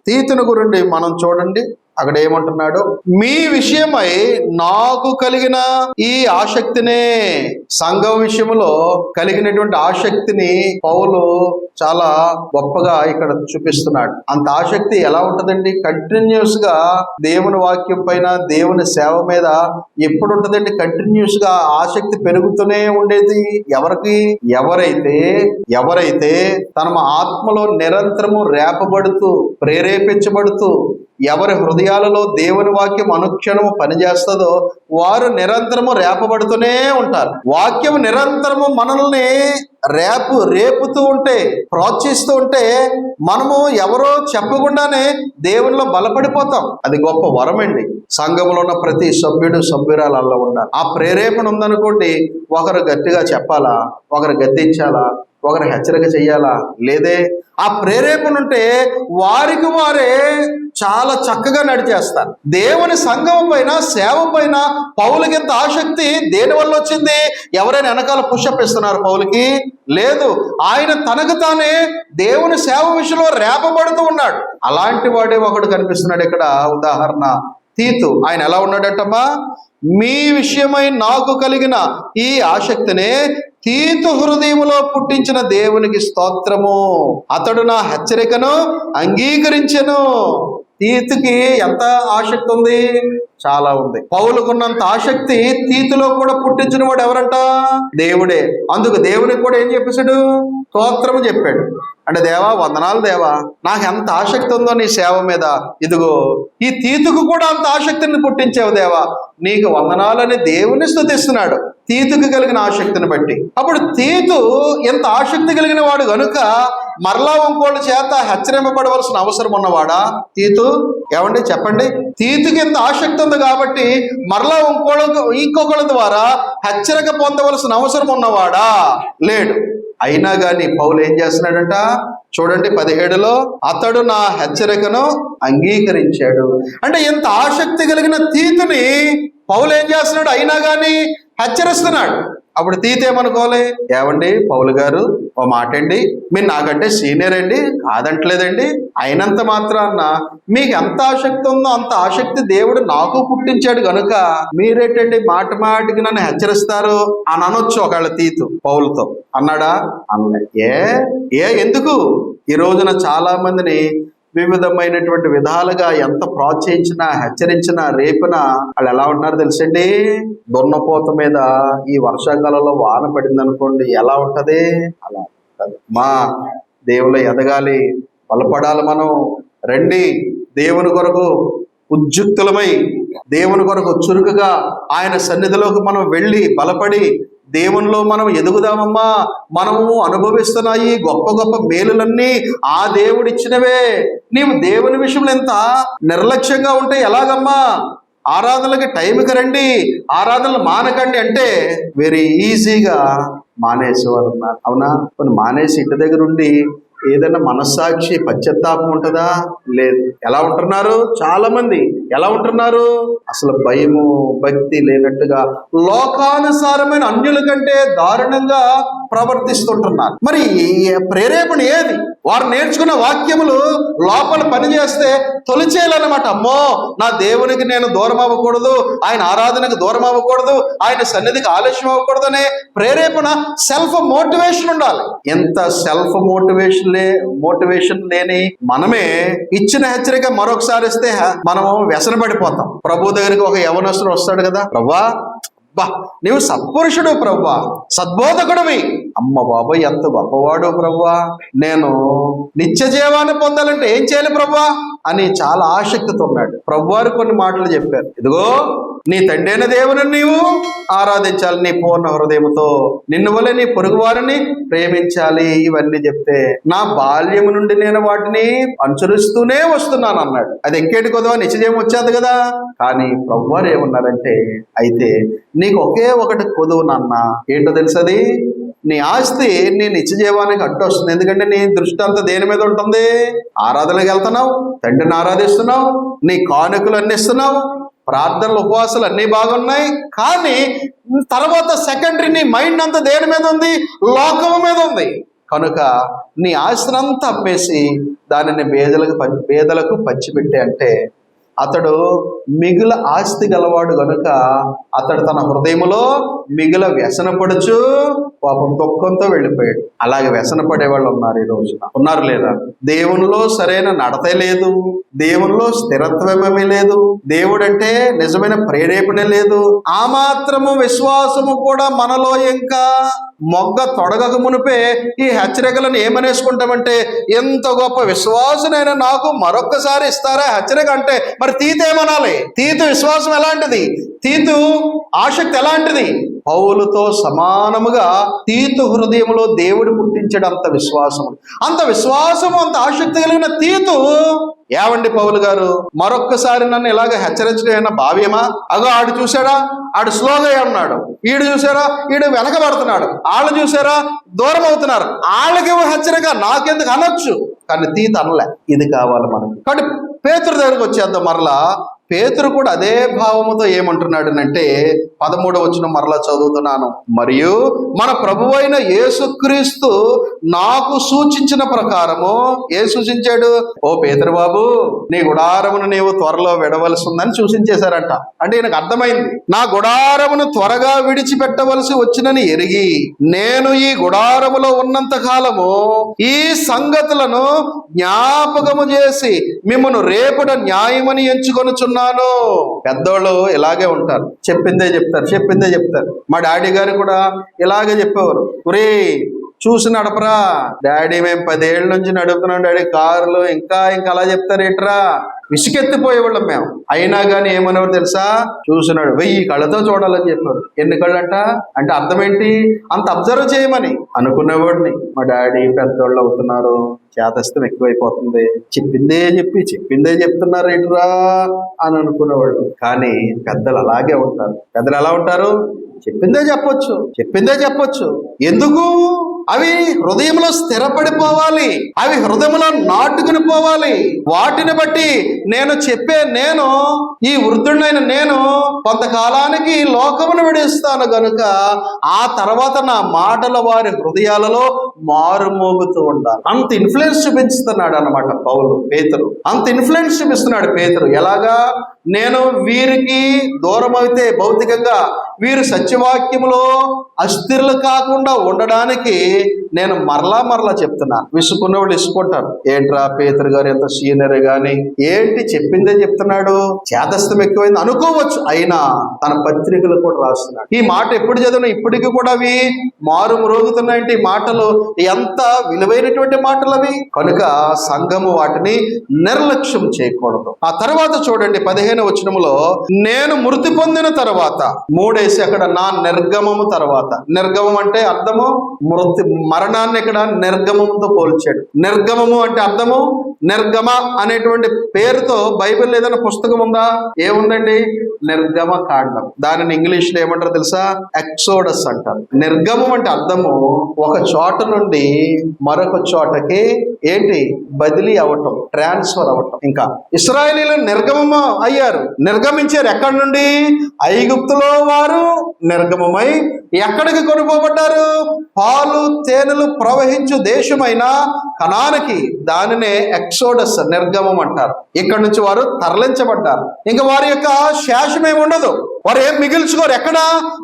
తీతుని గురించి మనం చూడండి. అక్కడ ఏమంటున్నాడు? మీ విషయమై నాకు కలిగిన ఈ ఆసక్తినే, సంఘం విషయంలో కలిగినటువంటి ఆసక్తిని పౌలు చాలా గొప్పగా ఇక్కడ చూపిస్తున్నాడు. అంత ఆసక్తి ఎలా ఉంటదండి? కంటిన్యూస్ గా దేవుని వాక్యం పైన, దేవుని సేవ మీద ఎప్పుడు ఉంటదండి? కంటిన్యూస్ గా ఆసక్తి పెరుగుతూనే ఉండేది. ఎవరికి? ఎవరైతే తన ఆత్మలో నిరంతరము రేపబడుతూ, ప్రేరేపించబడుతూ, ఎవరి హృదయాలలో దేవుని వాక్యం అనుక్షణము పనిచేస్తుందో వారు నిరంతరము రేపబడుతూనే ఉంటారు. వాక్యం నిరంతరము మనల్ని రేపుతూ ఉంటే, ప్రోత్సహిస్తూ ఉంటే, మనము ఎవరో చెప్పకుండానే దేవునిలో బలపడిపోతాం. అది గొప్ప వరం అండి. సంఘంలో ఉన్న ప్రతి సభ్యురాలు అలా ఉండాలి. ఆ ప్రేరేపణ ఉందనుకోండి, ఒకరు గట్టిగా చెప్పాలా, ఒకరు గద్దించాలా, ఒకరు హెచ్చరిక చెయ్యాలా? లేదే. ఆ ప్రేరేపణ ఉంటే వారికి వారే చాలా చక్కగా నడిచేస్తారు. దేవుని సంఘం పైన, సేవ పైన పౌలుకి ఎంత ఆసక్తి దేని వల్ల వచ్చింది? ఎవరైనా వెనకాల పుషప్ ఇస్తున్నారు పౌలుకి? లేదు. ఆయన తనకు తానే దేవుని సేవ విషయంలో రేపబడుతూ ఉన్నాడు. అలాంటి వాడే ఒకడు కనిపిస్తున్నాడు ఇక్కడ. ఉదాహరణ తీతు. ఆయన ఎలా ఉన్నాడటమ్మా? మీ విషయమై నాకు కలిగిన ఈ ఆసక్తినే తీతు హృదయములో పుట్టించిన దేవునికి స్తోత్రము. అతడు నా హెచ్చరికను అంగీకరించెను. తీతుకి ఎంత ఆసక్తి ఉంది? చాలా ఉంది. పౌలుకున్నంత ఆసక్తి తీతులో కూడా పుట్టించిన వాడు ఎవరంట? దేవుడే. అందుకు దేవునికి కూడా ఏం చెప్పేశాడు? స్తోత్రము చెప్పాడు. అంటే దేవా, వందనాలు దేవా, నాకు ఎంత ఆసక్తి ఉందో నీ సేవ మీద. ఇదిగో ఈ తీతుకు కూడా అంత ఆసక్తిని పుట్టించావు దేవా, నీకు వందనాలని దేవుని స్తుతిస్తున్నాడు తీతుకు కలిగిన ఆసక్తిని బట్టి. అప్పుడు తీతు ఎంత ఆసక్తి కలిగిన వాడు గనుక మరలా ఇంకోళ్ళ చేత హెచ్చరింపబడవలసిన అవసరం ఉన్నవాడా తీతు? ఏమండి చెప్పండి. తీతుకి ఎంత ఆసక్తి ఉంది కాబట్టి మరలా ఇంకొకళ్ళ ద్వారా హెచ్చరిక పొందవలసిన అవసరం ఉన్నవాడా? లేడు. అయినా కానీ పౌలు ఏం చేస్తున్నాడంట? చూడండి 17లో, అతడు నా హెచ్చరికను అంగీకరించాడు. అంటే ఎంత ఆసక్తి కలిగిన తీతుని పౌలు ఏం చేస్తున్నాడు? అయినా కానీ హెచ్చరిస్తున్నాడు. అప్పుడు తీతు ఏమనుకోవాలి? ఏమండి పౌలు గారు, ఓ మాట అండి, మీరు నాకంటే సీనియర్ అండి, కాదంటలేదండి. అయినంత మాత్రాన మీకు ఎంత ఆసక్తి ఉందో అంత ఆసక్తి దేవుడు నాకు పుట్టించాడు కనుక మీరేటండి మాటికి నన్ను హెచ్చరిస్తారు అని అనొచ్చు ఒకవేళ తీతు పౌలుతో. అన్నాడా? అనలే. ఎందుకు? ఈ రోజున చాలా మందిని వివిధమైనటువంటి విధాలుగా ఎంత ప్రోత్సహించినా, హెచ్చరించినా, రేపినా వాళ్ళు ఎలా ఉన్నారు తెలుసండి? దున్నపోత మీద ఈ వర్షాకాలంలో వాన పడింది అనుకోండి, ఎలా ఉంటది? అలా ఉంటది. మా దేవుళ్ళు ఎదగాలి, బలపడాలి. మనం రండి, దేవుని కొరకు ఉద్యుక్తులమై, దేవుని కొరకు చురుకుగా ఆయన సన్నిధిలోకి మనం వెళ్ళి బలపడి దేవునిలో మనం ఎదుగుదామమ్మా. మనము అనుభవిస్తున్నాయి గొప్ప గొప్ప మేలులన్నీ ఆ దేవుడిచ్చినవే. నీవు దేవుని విషయంలో ఎంత నిర్లక్ష్యంగా ఉంటే ఎలాగమ్మా? ఆరాధనలకి టైంకి రండి, ఆరాధనలు మానకండి అంటే వెరీ ఈజీగా మానేసేవారు ఉన్నారు. అవునా? కొన్ని మానేసి ఇంటి దగ్గర ఉండి ఏదైనా మనస్సాక్షి పశ్చాత్తాపం ఉంటుందా? లేదు. ఎలా ఉంటున్నారు? చాలా మంది ఎలా ఉంటున్నారు? అసలు భయము భక్తి లేనట్టుగా లోకానుసారమైన అన్యుల కంటే దారుణంగా ప్రవర్తిస్తుంటున్నారు. మరి ప్రేరేపణ ఏది? వారు నేర్చుకున్న వాక్యములు లోపల పనిచేస్తే తొలిచేయాలన్నమాట. అమ్మో, నా దేవునికి నేను దూరం అవ్వకూడదు, ఆయన ఆరాధనకు దూరం అవ్వకూడదు, ఆయన సన్నిధికి ఆలస్యం అవ్వకూడదు అనే ప్రేరేపణ, సెల్ఫ్ మోటివేషన్ ఉండాలి. ఎంత సెల్ఫ్ మోటివేషన్ లేని మనమే ఇచ్చిన హెచ్చరిక మరొకసారి ఇస్తే మనము వ్యసన పడిపోతాం. ప్రభు దగ్గరికి ఒక యవనస్తుడు వస్తాడు కదా, ప్రభువా, నీవు సత్పురుషుడు ప్రభువా, సద్బోధకుడివి, అమ్మ బాబాయ్ ఎంత గొప్పవాడు ప్రభువా, నేను నిత్య జీవాన్ని పొందాలంటే ఏం చేయాలి ప్రభువా అని చాలా ఆసక్తితో ఉన్నాడు. ప్రభువారు కొన్ని మాటలు చెప్పారు. ఇదిగో నీ తండ్రి అయిన దేవుని నీవు ఆరాధించాలి, నీ పూర్ణ హృదయంతో, నిన్ను వలె నీ పొరుగు వారిని ప్రేమించాలి. ఇవన్నీ చెప్తే నా బాల్యము నుండి నేను వాటిని అనుసరిస్తూనే వస్తున్నాను అన్నాడు. అది ఎంకేటి కొదవా నిత్యజీవం వచ్చేది కదా. కానీ ప్రభువారు ఏమన్నారంటే, అయితే నీకు ఒకే ఒకటి కొదువు నాన్న, ఏంటో తెలుసది, నీ ఆస్తి నీ నిత్యజీవానికి అడ్డు వస్తుంది. ఎందుకంటే నీ దృష్టి అంతా దేని మీద ఉంటుంది? ఆరాధనకి వెళ్తున్నావు, తండ్రిని ఆరాధిస్తున్నావు, నీ కానుకలు అన్ని ఇస్తున్నావు, ప్రార్థనలు ఉపవాసాలు అన్నీ బాగున్నాయి. కానీ తర్వాత సెకండరీ నీ మైండ్ అంతా దేని మీద ఉంది? లోకము మీద ఉంది. కనుక నీ ఆస్తినంతా అమ్మేసి దానిని పేదలకు పంచిపెట్టే అంటే అతడు మిగుల ఆస్తి గలవాడు గనుక అతడు తన హృదయములో మిగుల వ్యసనపడుచు పాపం దుఃఖంతో వెళ్ళిపోయాడు. అలాగే వ్యసన పడేవాళ్ళు ఉన్నారు ఈ రోజున, ఉన్నారు లేదా? దేవునిలో సరైన నడతే లేదు, దేవునిలో స్థిరత్వమేమీ లేదు, దేవుడంటే నిజమైన ప్రేరేపణ లేదు, ఆ మాత్రము విశ్వాసము కూడా మనలో ఇంకా మొగ్గ తొడగక మునిపే ఈ హెచ్చరికలను ఏమనేసుకుంటామంటే, ఎంత గొప్ప విశ్వాసునైనా నాకు మరొక్కసారి ఇస్తారా హెచ్చరిక అంటే? మరి తీతు ఏమనాలి? తీతు విశ్వాసం ఎలాంటిది? తీతు ఆసక్తి ఎలాంటిది? పౌలుతో సమానముగా తీతు హృదయంలో దేవుడు పుట్టించాడు అంత విశ్వాసము, అంత విశ్వాసము, అంత ఆసక్తి కలిగిన తీతు ఏవండి పౌలు గారు మరొక్కసారి నన్ను ఇలాగ హెచ్చరించడం ఏమన్నా భావ్యమా? అగో ఆడు చూసాడా, ఆడు స్లోగా ఉన్నాడు, ఈడు చూసారా ఈడు వెనకబడుతున్నాడు, వాళ్ళు చూసారా దూరం అవుతున్నారు, వాళ్ళకి హెచ్చరిక నాకెందుకు అనొచ్చు. కానీ తీతు అనలే, ఇది కావాలి మనకి. కాబట్టి పేతురు దగ్గరకు వచ్చేద్దాం. మరలా పేతురు కూడా అదే భావముతో ఏమంటున్నాడు అంటే 13వ వచనం మరలా చదువుతున్నాను. మరియు మన ప్రభువైన యేసుక్రీస్తు నాకు సూచించిన ప్రకారము, ఏ సూచించాడు? ఓ పేతురు బాబు, నీ గుడారమును నీవు త్వరలో విడవలసి ఉందని సూచించేశారంట. అంటే ఈయనకు అర్థమైంది, నా గుడారమును త్వరగా విడిచిపెట్టవలసి వచ్చినని ఎరిగి నేను ఈ గుడారములో ఉన్నంత కాలము ఈ సంగతులను జ్ఞాపకము చేసి మిమ్మను రేపటి న్యాయమని ఎంచుకొనుచున్నాను. పెద్దోళ్ళు ఇలాగే ఉంటారు, చెప్పిందే చెప్తారు. మా డాడీ గారు కూడా ఇలాగే చెప్పేవారు, ఒరే చూసి నడపరా డాడీ, మేము 10 ఏళ్ళ నుంచి నడుపుతున్నాం డాడీ కారులో, ఇంకా అలా చెప్తారేట్రా, విసుకెత్తిపోయేవాళ్ళం మేము. అయినా కానీ ఏమనేవారు తెలుసా? చూసినాడు 1000 కళ్ళతో చూడాలని చెప్పారు. ఎన్ని కళ్ళు అంటే అర్థం ఏంటి? అంత అబ్జర్వ్ చేయమని అనుకునేవాడిని. మా డాడీ పెద్దోళ్ళు అవుతున్నారు, చేతస్థం ఎక్కువైపోతుంది, చెప్పిందే చెప్తున్నారు ఏంట్రా అని అనుకునేవాడు. కానీ పెద్దలు అలాగే ఉంటారు. పెద్దలు ఎలా ఉంటారు? చెప్పిందే చెప్పొచ్చు. ఎందుకు? అవి హృదయంలో స్థిరపడిపోవాలి, అవి హృదయంలో నాటుకుని పోవాలి. వాటిని బట్టి నేను ఈ వృద్ధుడైన నేను కొంతకాలానికి లోకమును విడిస్తాను గనుక ఆ తర్వాత నా మాటలు వారి హృదయాలలో మారుమోగుతూ ఉండాలి. అంత ఇన్ఫ్లుయెన్స్ చూపిస్తున్నాడు అన్నమాట పేతురు. అంత ఇన్ఫ్లుయెన్స్ చూపిస్తున్నాడు పేతురు. ఎలాగా? నేను వీరికి దూరం అయితే భౌతికంగా వీరు సత్యవాక్యములో అస్థిరులు కాకుండా ఉండడానికి నేను మరలా చెప్తున్నాను. విసుకున్న వాళ్ళు ఇసుకుంటారు, ఏంట్రా పేతురు గారు ఎంత సీనియర్ గాని ఏంటి చెప్పిందే చెప్తున్నాడు, చేతస్థం ఎక్కువైంది అనుకోవచ్చు. అయినా తన పత్రికలు కూడా రాస్తున్నాడు. ఈ మాట ఎప్పుడు చదివినా ఇప్పటికీ కూడా అవి మారు మ్రోగుతున్నాయంటే ఈ మాటలు ఎంత విలువైనటువంటి మాటలు అవి. కనుక సంఘము వాటిని నిర్లక్ష్యం చేయకూడదు. ఆ తర్వాత చూడండి 15వ వచనములో, నేను మృతి పొందిన తర్వాత 3 అక్కడ నా నిర్గమము తర్వాత. నిర్గమం అంటే అర్థము మరణాన్ని ఇక్కడ నిర్గమంతో పోల్చాడు. నిర్గమము అంటే అర్థము, నిర్గమ అనేటువంటి పేరుతో బైబిల్ ఏదైనా పుస్తకం ఉందా? ఏముందండి? నిర్గమ కాండం. దానిని ఇంగ్లీష్ లో ఏమంటారు తెలుసా? ఎక్సోడస్ అంటారు. నిర్గమం అంటే అర్థము ఒక చోట నుండి మరొక చోటకి బదిలీ అవటం, ట్రాన్స్ఫర్ అవటం. ఇంకా ఇశ్రాయేలీలు నిర్గమము అయ్యారు, నిర్గమించారు. ఎక్కడి నుండి? ఐగుప్తులో వారు నిర్గమమై ఎక్కడికి కొనుక్కోబడ్డారు? పాలు తేనెలు ప్రవహించు దేశమైన కనానికి. దానినే ఎక్సోడస్, నిర్గమం అంటారు. ఇక్కడ నుంచి వారు తరలించబడ్డారు. ఇంకా వారి యొక్క శేషం ఏమి ఉండదు, వారు ఏం మిగిల్చుకోరు. ఎక్కడ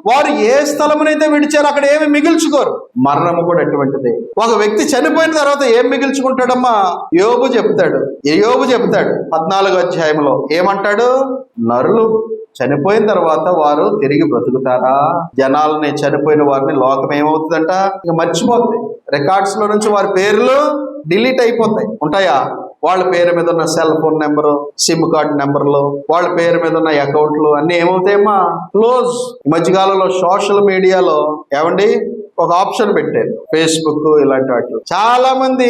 వారు ఏ స్థలమునైతే విడిచారో అక్కడ ఏమి మిగిల్చుకోరు. మరణము కూడా అటువంటిది. ఒక వ్యక్తి చనిపోయిన తర్వాత ఏం మిగిల్చుకుంటాడమ్మా? యోబు చెప్తాడు 14వ అధ్యాయంలో ఏమంటాడు? నరులు చనిపోయిన తర్వాత వారు తిరిగి బ్రతుకుతారా? జనాలని, చనిపోయిన వారిని లోకం ఏమవుతుందంట, ఇక మర్చిపోతుంది. రికార్డ్స్ లో నుంచి వారి పేర్లు డిలీట్ అయిపోతాయి. ఉంటాయా? వాళ్ళ పేరు మీద ఉన్న cell phone number, SIM card నెంబర్లు, వాళ్ళ పేరు మీద ఉన్న అకౌంట్లు అన్ని ఏమవుతాయమ్మా, క్లోజ్. ఈ మధ్యకాలంలో సోషల్ మీడియాలో ఏమండి ఒక ఆప్షన్ పెట్టారు, ఫేస్బుక్ ఇలాంటి వాటిలో చాలా మంది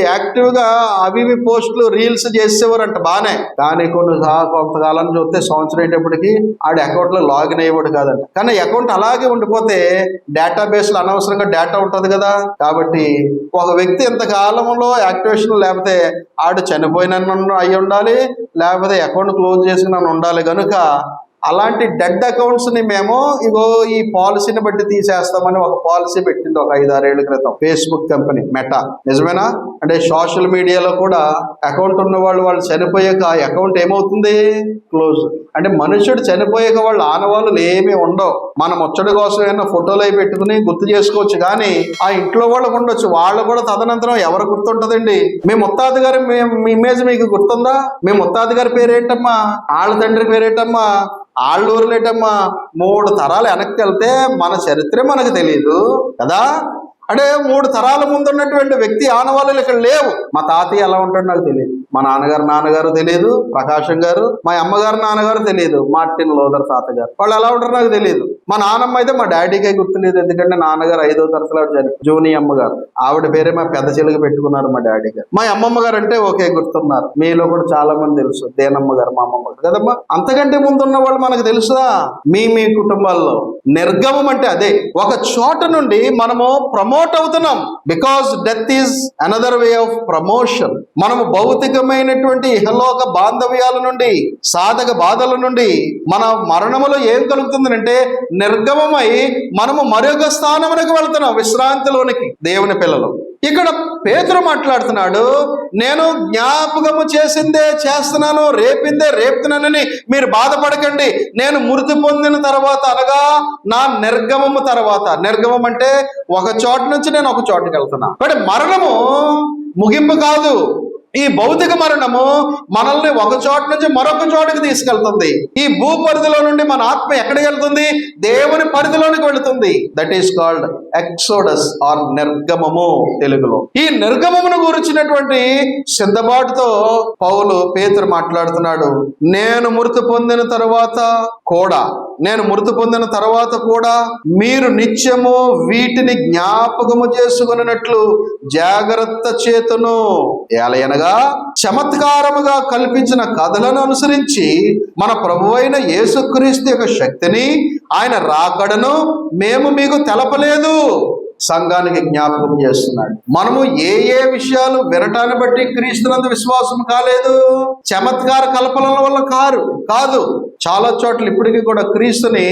యాక్టివ్ గా అవి పోస్టులు, రీల్స్ చేసేవారంట బానే. కానీ కొంతకాలం చూస్తే సంవత్సరం అయ్యేటప్పటికి ఆడి అకౌంట్ లో లాగిన్ అయ్యేవాడు కాదంట. కానీ అకౌంట్ అలాగే ఉండిపోతే డేటాబేస్ లో అనవసరంగా డేటా ఉంటది కదా. కాబట్టి ఒక వ్యక్తి ఇంతకాలంలో యాక్టివేషన్ లేకపోతే ఆడు చనిపోయిన అయి ఉండాలి, లేకపోతే అకౌంట్ క్లోజ్ చేసుకుని ఉండాలి. కనుక అలాంటి డెడ్ అకౌంట్స్ ని మేము ఇగో ఈ పాలసీని బట్టి తీసేస్తామని ఒక పాలసీ పెట్టింది ఒక 5-6 ఏళ్ల క్రితం ఫేస్బుక్ కంపెనీ మెటా. నిజమేనా? అంటే సోషల్ మీడియాలో కూడా అకౌంట్ ఉన్న వాళ్ళు చనిపోయాక అకౌంట్ ఏమవుతుంది, క్లోజ్. అంటే మనుషుడు చనిపోయాక వాళ్ళు ఆనవాళ్ళు ఏమీ ఉండవు. మనం ముచ్చడి కోసం ఏమైనా ఫోటోలు అవి పెట్టుకుని గుర్తు చేసుకోవచ్చు, కానీ ఆ ఇంట్లో వాళ్ళకు ఉండొచ్చు. వాళ్ళు కూడా తదనంతరం ఎవరు గుర్తుంటదండి? మీ ముత్తాత గారి మీ ఇమేజ్ మీకు గుర్తుందా? మీ ముత్తాత గారి పేరేంటమ్మా, వాళ్ళ తండ్రి పేరేంటమ్మా, ఆళ్ళూరులేటమ్మా, 3 తరాలు వెనక్కి వెళ్తే మన చరిత్ర మనకు తెలియదు కదా. అంటే 3 తరాల ముందు ఉన్నటువంటి వ్యక్తి ఆనవాళ్ళు ఇక్కడ లేవు. మా తాతయ్య ఎలా ఉంటాడు నాకు తెలియదు, మా నాన్నగారు తెలియదు, ప్రకాశం గారు. మా అమ్మగారు నాన్నగారు తెలియదు, మార్టిన్ లోదర్ తాతగారు. వాళ్ళు ఎలా ఉంటారు నాకు తెలియదు. మా నాన్నమ్మ అయితే మా డాడీకే గుర్తులేదు, ఎందుకంటే నాన్నగారు 5వ తరగతిలో చనిపోయారు. జూని అమ్మగారు, ఆవిడ పేరే మా పెద్ద చెలుగు పెట్టుకున్నారు మా డాడీ గారు. మా అమ్మమ్మ గారు అంటే ఓకే గుర్తున్నారు. మీలో కూడా చాలా మంది తెలుసు, దేనమ్మ గారు మా అమ్మమ్మ గారు కదమ్మా. అంతకంటే ముందు ఉన్న వాళ్ళు మనకు తెలుసుదా? మీ కుటుంబాల్లో నిర్గమం అంటే అదే. ఒక చోట నుండి మనము ప్రమోట్ అవుతున్నాం. Because death is another way of promotion. మనము భౌతికమైనటువంటి ఇహలోక బాంధవ్యాల నుండి, సాధక బాధల నుండి మన మరణములో ఏం కలుగుతుందంటే నిర్గమమై మనము మరొక స్థానమునకు వెళ్తున్నాం, విశ్రాంతిలోనికి. దేవుని పిల్లలు, ఇక్కడ పేతురు మాట్లాడుతున్నాడు, నేను జ్ఞాపకము చేసిందే చేస్తున్నాను, రేపిందే రేపుతున్నానని మీరు బాధపడకండి. నేను మృతి పొందిన తర్వాత, అనగా నా నిర్గమము తర్వాత, నిర్గమం అంటే ఒక చోట నుంచి నేను ఒక చోటుకి వెళ్తున్నా. అంటే మరణము ముగింపు కాదు. ఈ భౌతిక మరణము మనల్ని ఒక చోట నుంచి మరొక చోటుకి తీసుకెళ్తుంది. ఈ భూ పరిధిలో నుండి మన ఆత్మ ఎక్కడికి వెళ్తుంది? దేవుని పరిధిలోనికి వెళుతుంది. That is called exodus or నిర్గమము తెలుగులో. ఈ నిర్గమమును గురించినటువంటి సిద్ధపాటుతో పేతురు మాట్లాడుతున్నాడు. నేను మృతి పొందిన తర్వాత కూడా మీరు నిత్యము వీటిని జ్ఞాపకము చేసుకున్నట్లు జాగ్రత్త చేతును. ఏలయనగా చమత్కారముగా కల్పించిన కథలను అనుసరించి మన ప్రభువైన యేసుక్రీస్తు యొక్క శక్తిని, ఆయన రాకడను మేము మీకు తెలపలేదు. సంఘానికి జ్ఞాపకం చేస్తున్నాడు. మనము ఏ విషయాలు వినటాన్ని బట్టి క్రీస్తునందు విశ్వాసం కాలేదు, చమత్కార కల్పనల వల్ల కాదు. చాలా చోట్ల ఇప్పటికీ కూడా క్రీస్తుని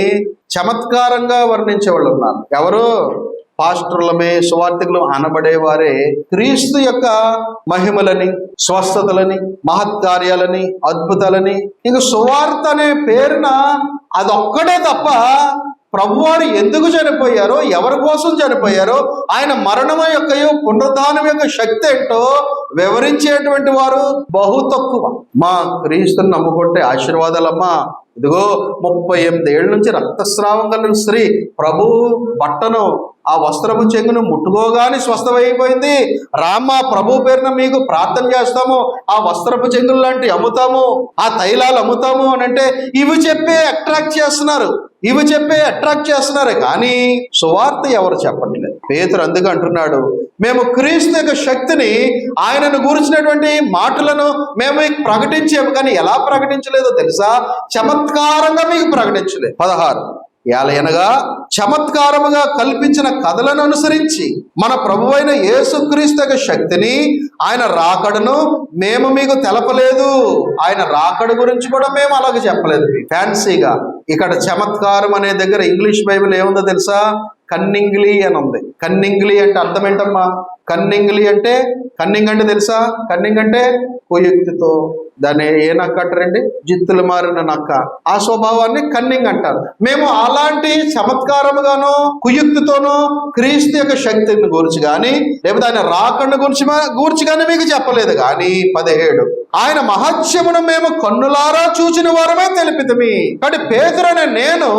చమత్కారంగా వర్ణించే వాళ్ళు ఉన్నారు. ఎవరు? పాస్టర్లమే, సువార్థికులు అనబడేవారే క్రీస్తు యొక్క మహిమలని, స్వస్థతలని, మహత్కార్యాలని, అద్భుతాలని, ఇంక సువార్త అనే పేరున అదొక్కడే తప్ప ప్రభువారు ఎందుకు చనిపోయారో, ఎవరి కోసం చనిపోయారో, ఆయన మరణం యొక్క పునరుద్ధానం యొక్క శక్తి ఏంటో వివరించేటువంటి వారు బహు తక్కువ. మా క్రీస్తుని నమ్ముకుంటే ఆశీర్వాదాలమ్మా. ఇదిగో 38 ఏళ్ళ నుంచి రక్తస్రావం కలిగిన స్త్రీ ప్రభు బట్టను, ఆ వస్త్రపు చెంగును ముట్టుకోగానే స్వస్థమైపోయింది. రామ్మ, ప్రభు పేరున మీకు ప్రార్థన చేస్తాము, ఆ వస్త్రపు చెంగులు లాంటివి అమ్ముతాము, ఆ తైలాలు అమ్ముతాము అని అంటే ఇవి చెప్పే అట్రాక్ట్ చేస్తున్నారు కానీ సువార్త ఎవరు చెప్పట్లేదు. పేతురు అందుకు అంటున్నాడు, మేము క్రీస్తు యొక్క శక్తిని, ఆయనను గురించినటువంటి మాటలను మేము మీకు ప్రకటించాము. కానీ ఎలా ప్రకటించలేదో తెలుసా? చమత్కారంగా మీకు ప్రకటించలేదు. 16 ఏలయనగా చమత్కారముగా కల్పించిన కథలను అనుసరించి మన ప్రభువైన యేసుక్రీస్తు యొక్క శక్తిని, ఆయన రాకడను మేము మీకు తెలపలేదు. ఆయన రాకడ గురించి కూడా మేము అలాగే చెప్పలేదు ఫ్యాన్సీగా. ఇక్కడ చమత్కారం అనే దగ్గర ఇంగ్లీష్ బైబిల్ ఏముందో తెలుసా? కన్నింగ్లీ అని ఉంది. కన్నింగ్లీ అంటే అర్థం ఏంటమ్మా? కన్నింగ్ అంటే తెలుసా? కన్నింగ్ అంటే కుయుక్తితో, దాన్ని ఏ నక్క అంటారండి? జిత్తులు మారిన నక్క. ఆ స్వభావాన్ని కన్నింగ్ అంటారు. మేము అలాంటి చమత్కారముగానో కుయుక్తితోనో క్రీస్తు యొక్క శక్తిని గురించి కానీ లేకపోతే ఆయన రాకడ గురించి కానీ మీకు చెప్పలేదు. కానీ 17 ఆయన మహత్యమును మేము కన్నులారా చూచిన వారమే తెలిపితిమి. కాబట్టి పేతురు అనే నేను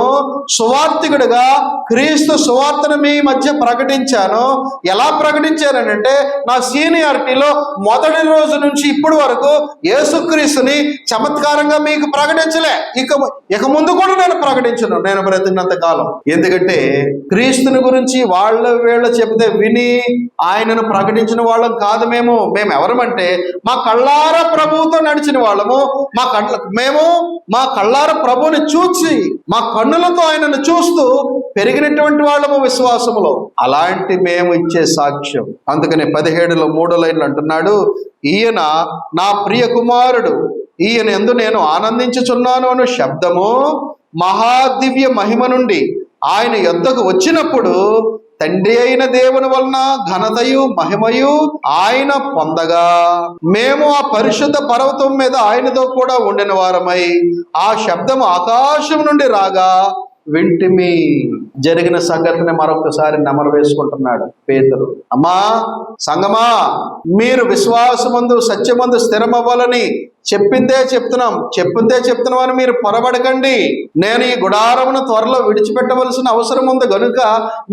సువార్తికుడిగా క్రీస్తు సువార్తను మీ మధ్య ప్రకటించాను. ఎలా ప్రకటించానంటే నా సీనియారిటీలో మొదటి రోజు నుంచి ఇప్పటి వరకు యేసుక్రీస్తుని చమత్కారంగా మీకు ప్రకటించలే. ఇక ముందు కూడా నేను ప్రకటించను, నేను బ్రతికినంత కాలం. ఎందుకంటే క్రీస్తుని గురించి వీళ్ళు చెబితే విని ఆయనను ప్రకటించిన వాళ్ళం కాదు. మేము ఎవరమంటే మా కళ్ళారా ప్రభువుతో నడిచిన వాళ్ళము. మేము మా కళ్ళారా ప్రభువుని చూసి మా కన్నులతో ఆయనను చూస్తూ పెరిగినటువంటి వాళ్ళము విశ్వాసములో. అలాంటి మేము ఇచ్చే సాక్ష్యం. అందుకని 17లో 3వ లైన్లు అంటున్నాడు, ఈయన నా ప్రియ కుమారుడు, ఈయన యందు నేను ఆనందించుచున్నాను అను శబ్దము మహాదివ్య మహిమ నుండి ఆయన యొద్దకు వచ్చినప్పుడు తండ్రి అయిన దేవుని వలన ఘనతయు మహిమయు ఆయన పొందగా మేము ఆ పరిశుద్ధ పర్వతం మీద ఆయనతో కూడా ఉండిన వారమై ఆ శబ్దము ఆకాశం నుండి రాగా వింటిమి. జరిగిన సంగతిని మరొకసారి నెమరు వేసుకుంటున్నాడు పేతురు. అమ్మా సంగమా, మీరు విశ్వాసమందు సత్యమందు స్థిరమవ్వాలని చెప్పిందే చెప్తున్నాం అని మీరు పొరబడకండి. నేను ఈ గుడారమును త్వరలో విడిచిపెట్టవలసిన అవసరం ఉంది కనుక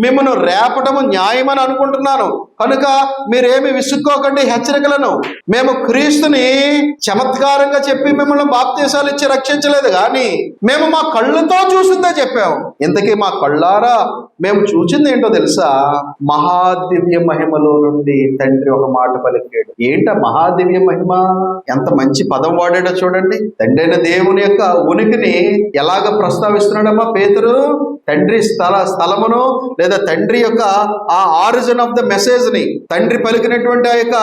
మిమ్మల్ని రేపటము న్యాయమని అనుకుంటున్నాను. కనుక మీరేమి విసుక్కోకండి హెచ్చరికలను. మేము క్రీస్తుని చమత్కారంగా చెప్పి మిమ్మల్ని బాప్తీసాలు ఇచ్చి రక్షించలేదు, కానీ మేము మా కళ్ళతో చూసిందే చెప్పాము. ఇంతకీ మా కళ్ళారా మేము చూసింది ఏంటో తెలుసా? మహాదివ్య మహిమలో నుండి తండ్రి ఒక మాట పలికాడు. ఏంట మహాదివ్య మహిమ? ఎంత మంచి పదం వాడాడో చూడండి. తండ్రి అయిన దేవుని యొక్క ఉనికిని ఎలాగ ప్రస్తావిస్తున్నాడమ్మా పేతురు? తండ్రి స్థలమును లేదా తండ్రి యొక్క ఆ ఆరిజిన్ ఆఫ్ ద మెసేజ్ ని, తండ్రి పలికినటువంటి ఆ యొక్క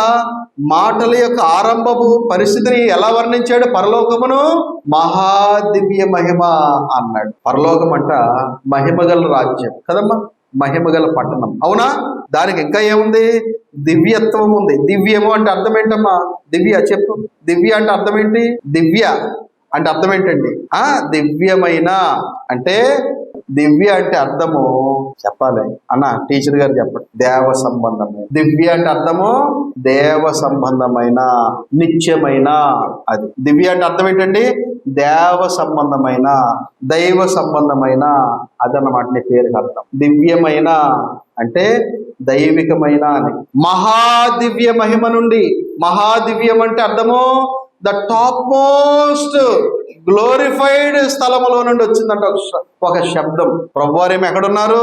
మాటల యొక్క ఆరంభపు పరిస్థితిని ఎలా వర్ణించాడు? పరలోకమును మహాదివ్య మహిమ అన్నాడు. పరలోకం అంట మహిమగల రాజ్యం కదమ్మా, మహిమగల పట్టణం. అవునా? దానికి ఇంకా ఏముంది? దివ్యత్వం ఉంది. దివ్యము అంటే అర్థం ఏంటమ్మా? దివ్య చెప్పు. దివ్య అంటే అర్థం ఏంటి? దివ్య అంటే అర్థం ఏంటండి? దివ్యమైన అంటే, దివ్య అంటే అర్థము చెప్పాలి అన్న, టీచర్ గారు చెప్పండి. దేవ సంబంధము. దివ్య అంటే అర్థము దేవ సంబంధమైన, నిత్యమైన. అది దివ్య అంటే అర్థం ఏంటండి? దేవ సంబంధమైన, దైవ సంబంధమైన. అదన్నమాట నీ పేరుకి అర్థం. దివ్యమైన అంటే దైవికమైన అని. మహాదివ్య మహిమ నుండి, మహాదివ్యం అంటే అర్థము ద టాప్ మోస్ట్ గ్లోరిఫైడ్ స్థలములో నుండి వచ్చిందంట ఒక శబ్దం. ప్రభువారేమి ఎక్కడున్నారు?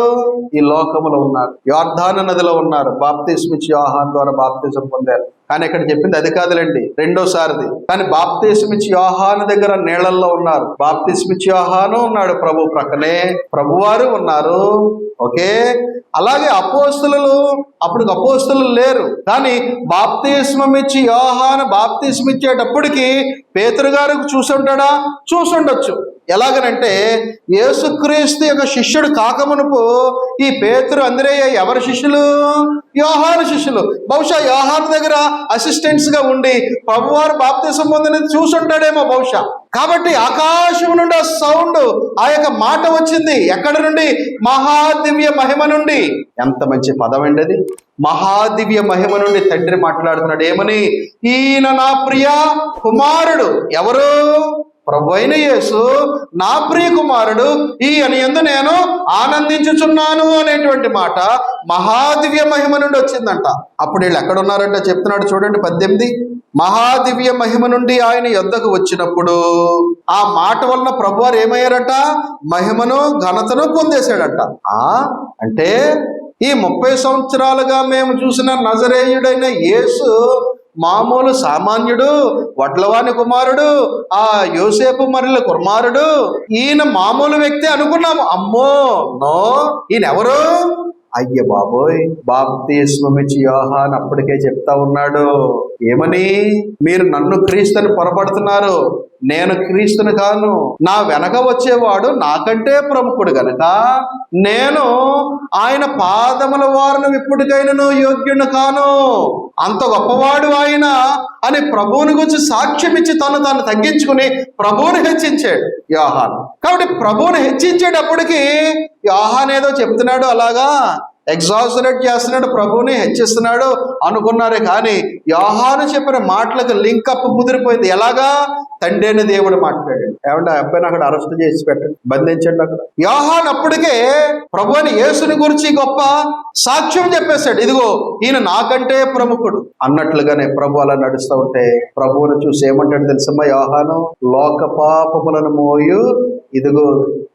ఈ లోకములో ఉన్నారు, యోర్దాను నదిలో ఉన్నారు. బాప్తిస్మిచ్చి యోహాను ద్వారా బాప్తిజం పొందారు. కానీ ఇక్కడ చెప్పింది అది కాదులేండి, రెండోసారిది. కానీ బాప్తిస్మిచ్చి యోహాను దగ్గర నీళ్లలో ఉన్నారు. బాప్తిస్మిచ్చి యోహాను ఉన్నాడు ప్రభు ప్రక్కనే, ప్రభువారు ఉన్నారు. ఓకే. అలాగే అప్పుడు అపోస్తలు లేరు, కానీ బాప్తిస్మమిచ్చి యోహాను బాప్తిస్మిచ్చేటప్పటికి పేతురు గారు చూసుంటాడా? చూసుండొచ్చు. ఎలాగనంటే యేసుక్రీస్తు యొక్క శిష్యుడు కాకమునుపు ఈ పేతురు అంద్రేయ ఎవరి శిష్యులు? యోహాను శిష్యులు. బహుశా యోహాను దగ్గర అసిస్టెంట్స్ గా ఉండి ప్రభువారు బాప్తిసం పొందినది చూసుంటాడేమో బహుశా. కాబట్టి ఆకాశం నుండి ఆ సౌండ్, ఆ యొక్క మాట వచ్చింది. ఎక్కడి నుండి? మహాదివ్య మహిమ నుండి. ఎంత మంచి పదం అండి అది. మహాదివ్య మహిమ నుండి తండ్రి మాట్లాడుతున్నాడు. ఏమని? ఈయన నా ప్రియ కుమారుడు. ఎవరు? ప్రభు అయిన యేసు నా ప్రియ కుమారుడు, ఈయన యందు నేను ఆనందించుచున్నాను అనేటువంటి మాట మహాదివ్య మహిమ నుండి వచ్చిందంట. అప్పుడు వీళ్ళు ఎక్కడున్నారంట చెప్తున్నాడు చూడండి 18. మహాదివ్య మహిమ నుండి ఆయన యొద్దకు వచ్చినప్పుడు ఆ మాట వలన ప్రభువారు ఏమయ్యారట? మహిమను ఘనతను పొందేశాడట. అంటే ఈ 30 సంవత్సరాలుగా మేము చూసిన నజరేయుడైన యేసు మామూలు సామాన్యుడు, వడ్లవాని కుమారుడు, ఆ యోసేపు మరిల కుమారుడు, ఈయన మామూలు వ్యక్తి అనుకున్నాము. అమ్మో నో, ఈయన ఎవరు? అయ్య బాబోయ్, బాప్తిస్మమిచ్చి యోహాను అప్పటికే చెప్తా ఉన్నాడు. ఏమని? మీరు నన్ను క్రీస్తుని పొరపడుతున్నారు, నేను క్రీస్తుని కాను, నా వెనక వచ్చేవాడు నాకంటే ప్రముఖుడు గనక నేను ఆయన పాదముల వారును ఇప్పటికైనాను యోగ్యుడు కాను, అంత గొప్పవాడు ఆయన అని ప్రభువుని గురించి సాక్ష్యం ఇచ్చి తాను తగ్గించుకుని ప్రభువుని హెచ్చించాడు యోహాను. కాబట్టి ప్రభువుని హెచ్చించేటప్పటికి యోహాను ఏదో చెప్తున్నాడు, అలాగా ఎగ్జాజరేట్ చేస్తున్నాడు, ప్రభువుని హెచ్చిస్తున్నాడు అనుకున్నారే కానీ యోహాను చెప్పిన మాటలకు లింకప్ కుదిరిపోయింది. ఎలాగా? తండ్రి అయిన దేవుడు మాట్లాడాడు. ఏమంటే ఆ అబ్బాయిని అక్కడ అరెస్ట్ చేసి పెట్టండి, బంధించండి అక్కడ. యోహాను అప్పటికే ప్రభు అని యేసుని గురించి గొప్ప సాక్ష్యం చెప్పేశాడు. ఇదిగో ఈయన నాకంటే ప్రముఖుడు అన్నట్లుగానే ప్రభు అలా నడుస్తూ ఉంటే ప్రభువును చూసి ఏమంటాడు తెలుసమ్మా యోహాను? లోక పాపములను మోయు, ఇదిగో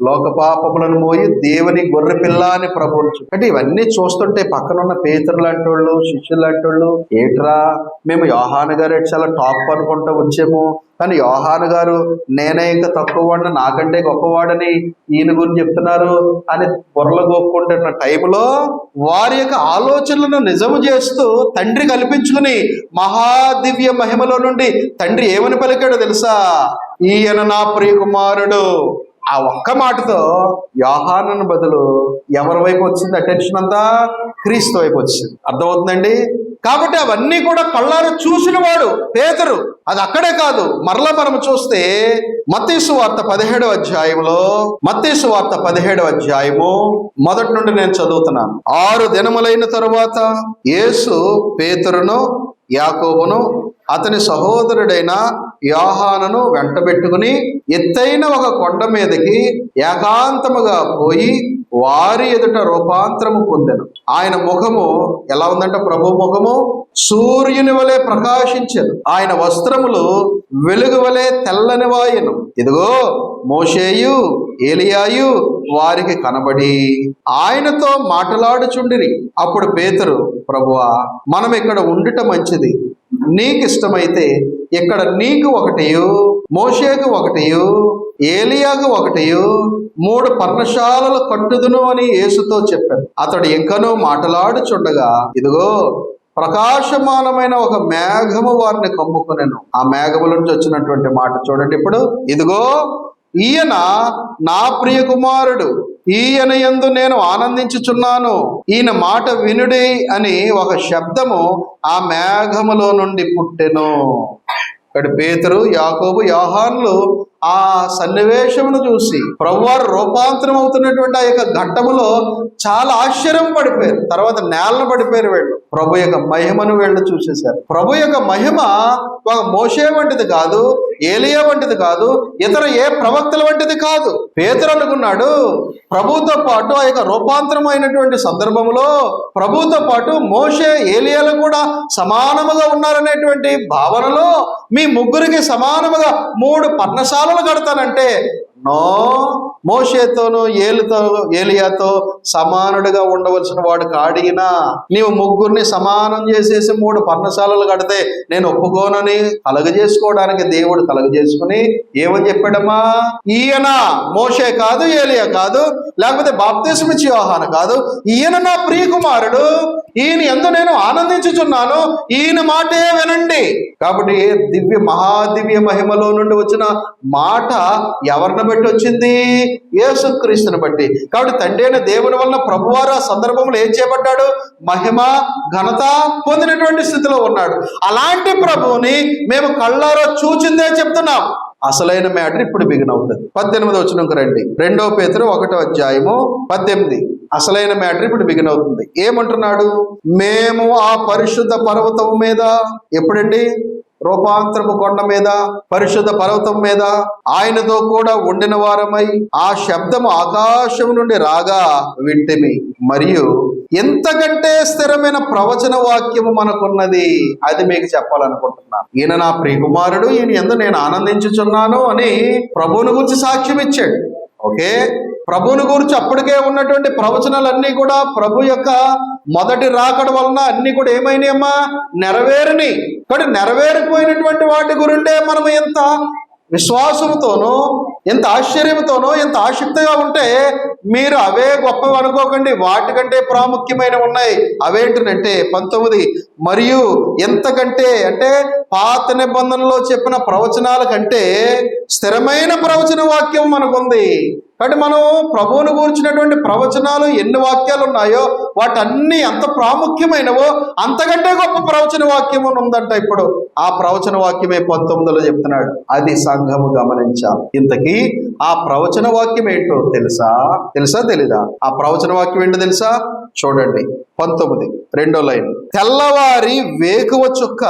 లోక పాపములను మోయి దేవుని గొర్రె పిల్ల అని ప్రభువును చూ. అంటే ఇవన్నీ చూస్తుంటే పక్కనున్న పేతురు లాంటి వాళ్ళు, శిష్యులు లాంటి వాళ్ళు, ఏట్రా మేము యోహాను గారు చాలా టాప్ అనుకుంటూ వచ్చాము, కానీ యోహాను గారు నేనే ఇంకా తక్కువవాడిని, నాకంటే గొప్పవాడని ఈయన గురించి చెప్తున్నారు అని బుర్రలు గోపుకుంటున్న టైంలో వారి యొక్క ఆలోచనలను నిజము చేస్తూ తండ్రి కల్పించుకుని మహాదివ్య మహిమలో నుండి తండ్రి ఏమని పలికాడో తెలుసా? ఈయన నా ప్రియ కుమారుడు. ఆ ఒక్క మాటతో యోహాను బదులు ఎవరి వైపు వచ్చింది అటెన్షన్ అంతా? క్రీస్తు వైపు వచ్చింది. అర్థమవుతుందండి? కాబట్టి అవన్నీ కూడా కళ్ళారు చూసిన వాడు పేతురు. అది అక్కడే కాదు, మరలా మనం చూస్తే మత్తయి సువార్త 17వ అధ్యాయంలో, మత్తయి సువార్త 17వ అధ్యాయము మొదటి నుండి నేను చదువుతున్నాను. 6 దినములైన తరువాత యేసు పేతురును, యాకోబును, అతని సహోదరుడైన యోహానును వెంటబెట్టుకుని ఎత్తైన ఒక కొండ మీదకి ఏకాంతముగా పోయి వారి ఎదుట రూపాంతరము పొందెను. ఆయన ముఖము ఎలా ఉందంటే, ప్రభు ముఖము సూర్యుని వలె ప్రకాశించెను, ఆయన వస్త్రములు వెలుగు వలె తెల్లని వాయెను. ఇదిగో మోషేయు ఏలియాయు వారికి కనబడి ఆయనతో మాట్లాడుచుండిరి. అప్పుడు పేతురు, ప్రభువా మనం ఇక్కడ ఉండుట మంచిది, నీకు ఇష్టమైతే ఇక్కడ నీకు ఒకటియు, మోషేకు ఒకటియు, ఏలియాకు ఒకటియు 3 పర్ణశాలలు కట్టుదును అని యేసుతో చెప్పారు. అతడు ఇంకనూ మాట్లాడుచుండగా ఇదిగో ప్రకాశమానమైన ఒక మేఘము వారిని కమ్ముకొనెను. ఆ మేఘముల నుంచి వచ్చినటువంటి మాట చూడండి ఇప్పుడు. ఇదిగో ఈయన నా ప్రియ కుమారుడు, ఈయన యందు నేను ఆనందించుచున్నాను, ఈయన మాట వినుడి అని ఒక శబ్దము ఆ మేఘములో నుండి పుట్టెను. ఇక్కడ పేతురు, యాకోబు, యోహానులు ఆ సన్నివేశమును చూసి ప్రభువారు రూపాంతరం అవుతున్నటువంటి ఆ యొక్క ఘట్టములో చాలా ఆశ్చర్యం పడిపోయారు. తర్వాత నేలను పడిపోయారు వీళ్ళు. ప్రభు యొక్క మహిమను వీళ్ళు చూసేశారు. ప్రభు యొక్క మహిమ ఒక మోషే వంటిది కాదు, ఏలియా వంటిది కాదు, ఇతర ఏ ప్రవక్తల వంటిది కాదు. పేతురు అనుకున్నాడు ప్రభుతో పాటు ఆ యొక్క రూపాంతరం అయినటువంటి సందర్భంలో ప్రభుతో పాటు మోషే ఏలియాలు కూడా సమానముగా ఉన్నారనేటువంటి భావనలో మీ ముగ్గురికి సమానముగా 3 పర్ణశాలలు కడతానంటే నో, మోషేతోను ఏలియాతో సమానుడిగా ఉండవలసిన వాడు కాడిగినా నీవు ముగ్గురిని సమానం చేసేసి 3 పర్ణశాలలు కడితే నేను ఒప్పుకోనని కలగజేసుకోవడానికి దేవుడు కలగజేసుకుని ఏమని చెప్పాడమ్మా? ఈయన మోషే కాదు, ఏలియా కాదు, లేకపోతే బాప్తిస్మిచ్చి యోహాను కాదు, ఈయన నా ప్రియ కుమారుడు, ఈయన యందు నేను ఆనందించుచున్నాను, ఈయన మాటే వినండి. కాబట్టి మహాదివ్య మహిమలో నుండి వచ్చిన మాట ఎవరిని బట్టి వచ్చింది? యేసుక్రీస్తుని బట్టి. కాబట్టి తండ్రి అయిన దేవుని వలన ప్రభువారు ఆ సందర్భంలో ఏం చేపట్టాడు? మహిమ ఘనత పొందినటువంటి స్థితిలో ఉన్నాడు. అలాంటి ప్రభువుని మేము కళ్ళారో చూచిందే చెప్తున్నాం. అసలైన మ్యాటర్ ఇప్పుడు బిగిన్ అవుతుంది. 18వ వచనంకు రండి. 2 పేతురు 1వ అధ్యాయము 18. అసలైన మ్యాటర్ ఇప్పుడు బిగిన్ అవుతుంది. ఏమంటున్నాడు? మేము ఆ పరిశుద్ధ పర్వతం మీద, ఎప్పుడండి? రూపాంతరపు కొండ మీద, పరిశుద్ధ పర్వతం మీద ఆయనతో కూడా ఉండిన వారమై ఆ శబ్దము ఆకాశం నుండి రాగా వింటిమి. మరియు ఎంతకంటే స్థిరమైన ప్రవచన వాక్యము మనకున్నది, అది మీకు చెప్పాలనుకుంటున్నాను. ఈయన నా ప్రియకుమారుడు, ఈయన యందు నేను ఆనందించుచున్నాను అని ప్రభువుని గురించి సాక్ష్యం ఇచ్చాడు. ఓకే, ప్రభువుని గురించి అప్పటికే ఉన్నటువంటి ప్రవచనాలన్నీ కూడా ప్రభు యొక్క మొదటి రాకడ వలన అన్ని కూడా ఏమైనాయమ్మా? నెరవేరిని. కానీ నెరవేరిపోయినటువంటి వాటి గురిండే మనం ఎంత విశ్వాసంతోనో, ఎంత ఆశ్చర్యంతోనో, ఎంత ఆసక్తిగా ఉంటే మీరు అవే గొప్పవి అనుకోకండి, వాటికంటే ప్రాముఖ్యమైన ఉన్నాయి. అవేంటంటే 19, మరియు ఎంతకంటే అంటే పాత నిబంధనలో చెప్పిన ప్రవచనాల కంటే స్థిరమైన ప్రవచన వాక్యం మనకుంది. కాబట్టి మనం ప్రభువును కూర్చున్నటువంటి ప్రవచనాలు ఎన్ని వాక్యాలు ఉన్నాయో వాటన్నీ ఎంత ప్రాముఖ్యమైనవో అంతకంటే గొప్ప ప్రవచన వాక్యం ఉందంట. ఇప్పుడు ఆ ప్రవచన వాక్యమే 19లో చెప్తున్నాడు. అది సంఘము గమనించాలి. ఇంతకీ ఆ ప్రవచన వాక్యం ఏంటో తెలుసా తెలీదా? ఆ ప్రవచన వాక్యం ఏంటో తెలుసా? చూడండి 19 2వ లైన్. తెల్లవారి వేకువ చుక్క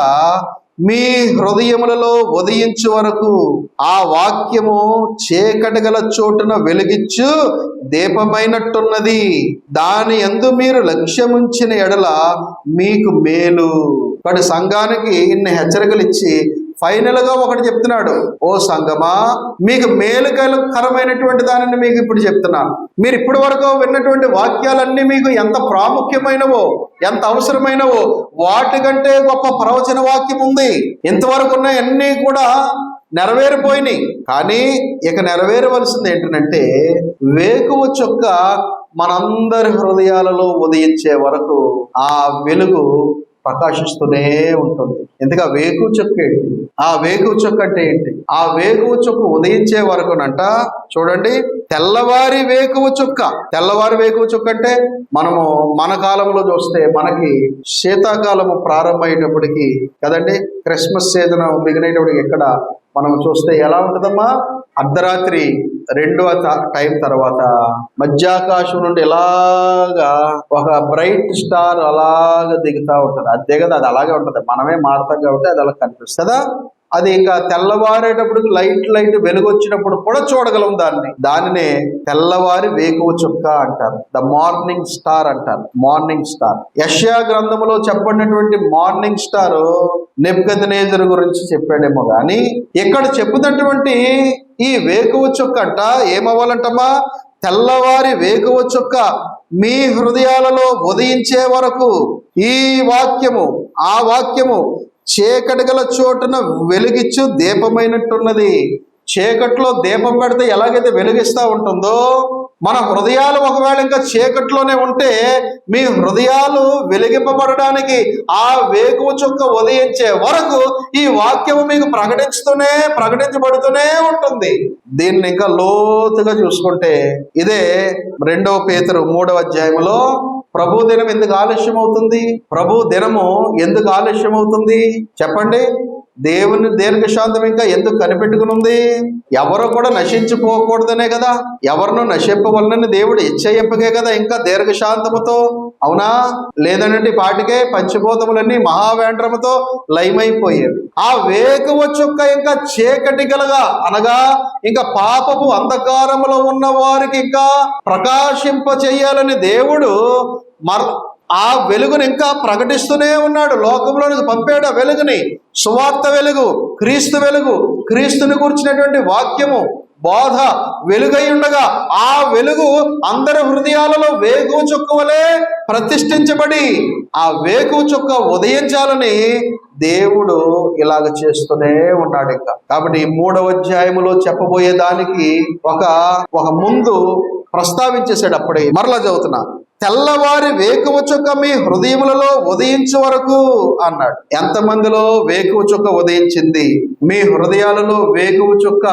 మీ హృదయములలో ఉదయించు వరకు ఆ వాక్యము చీకటి గల చోటున వెలిగించు దీపమైనట్టున్నది. దాని యందు మీరు లక్ష్యముంచిన ఎడల మీకు మేలు. కాబట్టి సంఘానికి ఇన్ని హెచ్చరికలు ఇచ్చి ఫైనల్ గా ఒకటి చెప్తున్నాడు. ఓ సంఘమా, మీకు మేలుకరమైనటువంటి దానిని మీకు ఇప్పుడు చెప్తున్నాను. మీరు ఇప్పటి వరకు విన్నటువంటి వాక్యాలన్నీ మీకు ఎంత ప్రాముఖ్యమైనవో, ఎంత అవసరమైనవో వాటికంటే గొప్ప ప్రవచన వాక్యం ఉంది. ఇంతవరకు ఉన్న అన్నీ కూడా నెరవేరిపోయినాయి. కానీ ఇక నెరవేరవలసింది ఏంటంటే వేకువ చుక్క మనందరి హృదయాలలో ఉదయించే వరకు ఆ వెలుగు ప్రకాశిస్తూనే ఉంటుంది. ఎందుకు? ఆ వేకువ చుక్క ఏంటి? ఆ వేకువ చుక్క అంటే ఏంటి? ఆ వేకువ చుక్క ఉదయించే వరకునంట. చూడండి, తెల్లవారి వేకువ చుక్క. తెల్లవారి వేకువ చుక్క అంటే మనము మన కాలంలో చూస్తే మనకి శీతాకాలము ప్రారంభమయ్యేటప్పటికి కదండి, క్రిస్మస్ సీజన్ మిగిలినప్పటికి ఎక్కడ మనం చూస్తే ఎలా ఉంటుందమ్మా? అర్ధరాత్రి 2వ టైం తర్వాత మధ్యాకాశం నుండి ఇలాగా ఒక బ్రైట్ స్టార్ అలాగా దిగుతా ఉంటుంది. అది దిగదు, అది అలాగే ఉంటుంది. మనమే మారుతాం కాబట్టి అది అలా కనిపిస్తుందా? అది ఇంకా తెల్లవారేటప్పుడు లైట్ వెలుగు వచ్చినప్పుడు కూడా చూడగలం దానినే తెల్లవారి వేకువ చుక్క అంటారు. ద మార్నింగ్ స్టార్ అంటారు. Morning star. యెషయా గ్రంథంలో చెప్పబడినటువంటి మార్నింగ్ స్టార్ నెబుకద్నెజరు గురించి చెప్పాడేమో గాని ఇక్కడ చెప్పుతున్నటువంటి ఈ వేకువ చుక్క అంట ఏమవ్వాలంటమ్మా? తెల్లవారి వేకువ చుక్క మీ హృదయాలలో ఉదయించే వరకు ఈ వాక్యము ఆ వాక్యము చీకటి గల చోటున వెలిగించు దీపమైనట్టున్నది. చీకట్లో దీపం పెడితే ఎలాగైతే వెలిగిస్తూ ఉంటుందో మన హృదయాలు ఒకవేళ ఇంకా చీకట్లోనే ఉంటే మీ హృదయాలు వెలిగింపబడడానికి ఆ వేకువ చుక్క ఉదయించే వరకు ఈ వాక్యము మీకు ప్రకటించబడుతూనే ఉంటుంది. దీన్ని ఇంకా లోతుగా చూసుకుంటే ఇదే 2వ పేతురు 3వ అధ్యాయంలో ప్రభు దినం ఎందుకు ఆలస్యం అవుతుంది? ప్రభు దినము ఎందుకు ఆలస్యం అవుతుంది చెప్పండి? దేవుని దీర్ఘశాంతం ఇంకా ఎందుకు కనిపెట్టుకుని ఉంది? ఎవరు కూడా నశించిపోకూడదనే కదా, ఎవరినో నశింపవలనని దేవుడు ఇచ్చయింపకే కదా ఇంకా దీర్ఘశాంతముతో. అవునా? లేదనంటే పాటికే పంచభూతములన్నీ మహావేంద్రముతో లయమైపోయేవి. ఆ వేకువ చుక్క ఇంకా చీకటి గలగా అనగా ఇంకా పాపపు అంధకారములో ఉన్న వారికి ఇంకా ప్రకాశింప చెయ్యాలని దేవుడు ఆ వెలుగుని ఇంకా ప్రకటిస్తూనే ఉన్నాడు. లోకంలోనికి పంపాడు ఆ వెలుగుని. సువార్త వెలుగు, క్రీస్తు వెలుగు, క్రీస్తుని కూర్చున్నటువంటి వాక్యము బోధ వెలుగై ఉండగా ఆ వెలుగు అందరి హృదయాలలో వేకువ చుక్క వలె ప్రతిష్ఠించబడి ఆ వేకువ చుక్క ఉదయించాలని దేవుడు ఇలాగ చేస్తూనే ఉన్నాడు ఇంకా. కాబట్టి 3వ అధ్యాయములో చెప్పబోయే దానికి ఒక ముందు ప్రస్తావించేశాడు. అప్పుడే మరలా చదువుతున్నా. తెల్లవారి వేకువ చుక్క మీ హృదయములలో ఉదయించు వరకు అన్నాడు. ఎంతమందిలో వేకువ చుక్క ఉదయించింది? మీ హృదయాలలో వేకువ చుక్క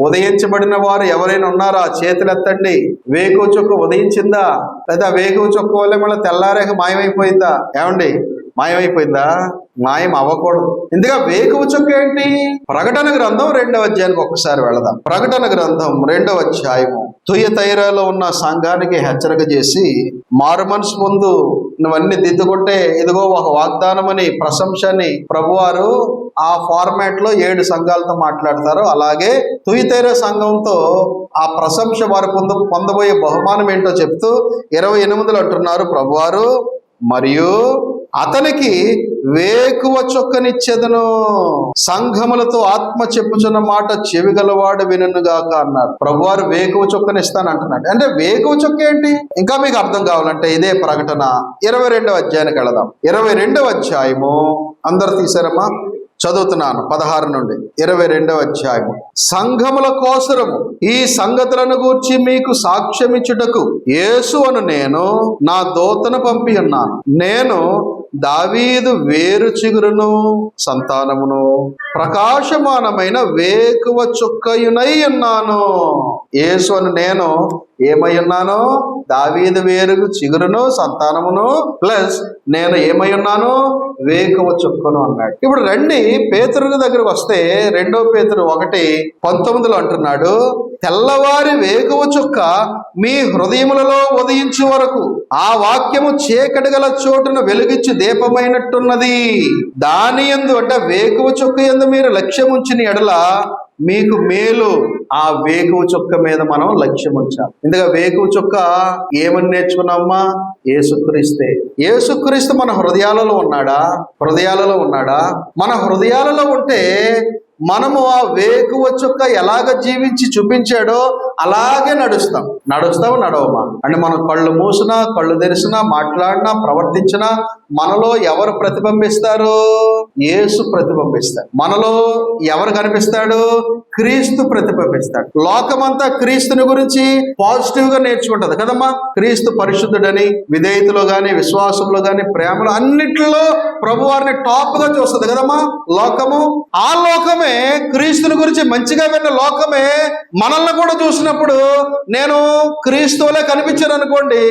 ఉదయించబడిన వారు ఎవరైనా ఉన్నారా? చేతులు ఎత్తండి. వేకువ చుక్క ఉదయించిందా? లేదా వేకువ చుక్క వల్ల మళ్ళీ తెల్లారేక మాయమైపోయిందా? ఏమండి, మాయమైపోయిందా? మాయం అవ్వకూడదు. ఎందుక వేకువ చుక్క ఏంటి? ప్రకటన గ్రంథం 2వ అధ్యాయానికి ఒక్కసారి వెళదాం. ప్రకటన గ్రంథం 2వ అధ్యాయము తుయతైరలో ఉన్న సంఘానికి హెచ్చరిక చేసి, మారు మనసు ముందు నువ్వన్నీ దిద్దుకుంటే ఇదిగో ఒక వాగ్దానమని, ప్రశంసని ప్రభువారు ఆ ఫార్మాట్ లో 7 సంఘాలతో మాట్లాడతారు. అలాగే తుయతైర సంఘంతో ఆ ప్రశంస వారు పొందబోయే బహుమానం ఏంటో చెప్తూ 28లో అంటున్నారు ప్రభువారు, మరియు అతనికి వేకువ చుక్కనిచ్చెదను, సంఘములతో ఆత్మ చెప్పుచున్న మాట చెవిగలవాడు వినుగాక అన్నారు. ప్రభువారు వేకువ చుక్కనిస్తాను అంటున్నాడు. అంటే వేకువ చుక్క ఏంటి? ఇంకా మీకు అర్థం కావాలంటే ఇదే ప్రకటన 22వ అధ్యాయానికి వెళదాం. 22వ అధ్యాయము అందరు తీశారమ్మా? చదువుతున్నాను 16 నుండి 22వ అధ్యాయము. సంఘముల కోసరము ఈ సంగతులను గూర్చి మీకు సాక్ష్యమిచ్చుటకు యేసు అను నేను నా దూతను పంపి ఉన్నాను. నేను దావీదు వేరు చిగురును సంతానమును ప్రకాశమానమైన వేకువ చుక్కయునై ఉన్నాను. యేసు అని నేను ఏమై ఉన్నాను? దావీదు వేరు చిగురును సంతానమును ప్లస్ నేను ఏమై ఉన్నాను? వేకువ చుక్కను అన్నాడు. ఇప్పుడు రండి పేతురు దగ్గరకు వస్తే 2 పేతురు 1:19 అంటున్నాడు, తెల్లవారి వేకువ చుక్క మీ హృదయములలో ఉదయించు వరకు ఆ వాక్యము చీకటి గల చోటును వెలుగిచ్చి దీపమైనట్టున్నది. దాని యందు అంటే వేకువ చుక్క యందు మీరు లక్ష్యం ఉంచిన ఎడల మీకు మేలు. ఆ వేకువ చుక్క మీద మనం లక్ష్యం ఉంచాలి. ఇందుగా వేకువ చుక్క ఏమని నేర్చుకున్నామా? యేసుక్రీస్తే. యేసుక్రీస్తు మన హృదయాలలో ఉన్నాడా? హృదయాలలో ఉన్నాడా? మన హృదయాలలో ఉంటే మనము ఆ వేకువ చుక్క ఎలాగ జీవించి చూపించాడో అలాగే నడవమా అంటే మనం కళ్ళు మూసినా కళ్ళు తెరిసినా మాట్లాడినా ప్రవర్తించినా మనలో ఎవరు ప్రతిబింబిస్తారు? యేసు ప్రతిబింబిస్తాడు. మనలో ఎవరు కనిపిస్తాడు? క్రీస్తు ప్రతిబింబిస్తాడు. లోకమంతా క్రీస్తుని గురించి పాజిటివ్ గా నేర్చుకుంటది కదమ్మా. క్రీస్తు పరిశుద్ధుడని విధేయతలో గాని విశ్వాసంలో గాని ప్రేమలో అన్నిటిలో ప్రభువారిని టాప్ గా చూస్తుంది కదమ్మా లోకము. ఆ లోకమే క్రీస్తుని గురించి మంచిగా విన్న లోకమే మనల్ని కూడా చూసినప్పుడు నేను క్రీస్తువులే కనిపించాను అనుకోండి,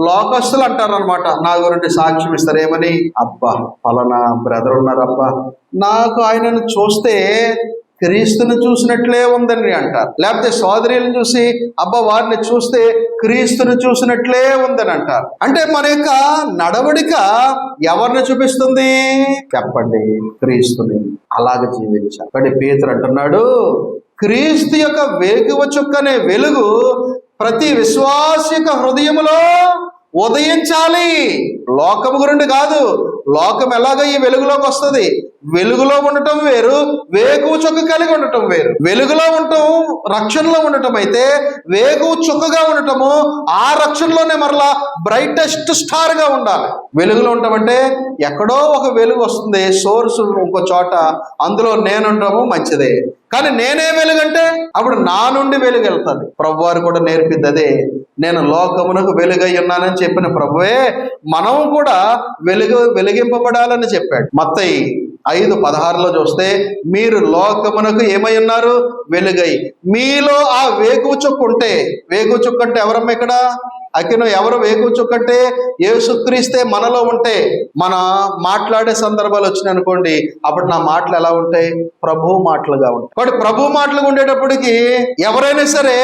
లోకస్తులు అంటారు అనమాట, నా గురించి సాక్ష్యం ఇస్తారు. ఏమని? అబ్బా పలానా బ్రదర్ ఉన్నారబ్బా, నాకు ఆయనను చూస్తే క్రీస్తుని చూసినట్లే ఉందని అంటారు. లేకపోతే సోదరులను చూసి అబ్బా వారిని చూస్తే క్రీస్తుని చూసినట్లే ఉందని అంటారు. అంటే మన యొక్క నడవడిక ఎవరిని చూపిస్తుంది చెప్పండి? క్రీస్తుని. అలాగ జీవించాలి. కానీ పేతురు అంటున్నాడు, క్రీస్తు యొక్క వేకువ చుక్కనే వెలుగు ప్రతి విశ్వాసిక హృదయములో ఉదయించాలి. లోకము గురించి కాదు. లోకం ఎలాగ ఈ వెలుగులోకి వస్తుంది? వెలుగులో ఉండటం వేరు, వేకువ చుక్క కలిగి ఉండటం వేరు. వెలుగులో ఉండటం రక్షణలో ఉండటం అయితే, వేకువ చుక్కగా ఉండటము ఆ రక్షణలోనే మరలా బ్రైటెస్ట్ స్టార్ గా ఉండాలి. వెలుగులో ఉండటం అంటే ఎక్కడో ఒక వెలుగు వస్తుంది, సోర్స్ ఇంకో చోట, అందులో నేనుండటము మంచిదే. కానీ నేనే వెలుగంటే అప్పుడు నా నుండి వెలుగు వెళ్తుంది. ప్రభువారు కూడా నేర్పింది అదే. నేను లోకమునకు వెలుగై ఉన్నానని చెప్పిన ప్రభువే మనం కూడా వెలిగింపబడాలని చెప్పాడు. మత్తయి 5:16 చూస్తే మీరు లోకమునకు ఏమై ఉన్నారు? వెలుగై. మీలో ఆ వేకువ చుక్క ఉంటే, వేకువ చుక్క అంటే ఎవరమ్మ ఇక్కడ? అకిను ఎవరు వేకువ చుక్క అంటే? యేసుక్రీస్తే మనలో ఉంటే. మన మాట్లాడే సందర్భాలు వచ్చినాయి అనుకోండి, అప్పుడు నా మాటలు ఎలా ఉంటాయి? ప్రభు మాటలుగా ఉంటాయి. కాబట్టి ప్రభు మాటలుగా ఉండేటప్పటికి ఎవరైనా సరే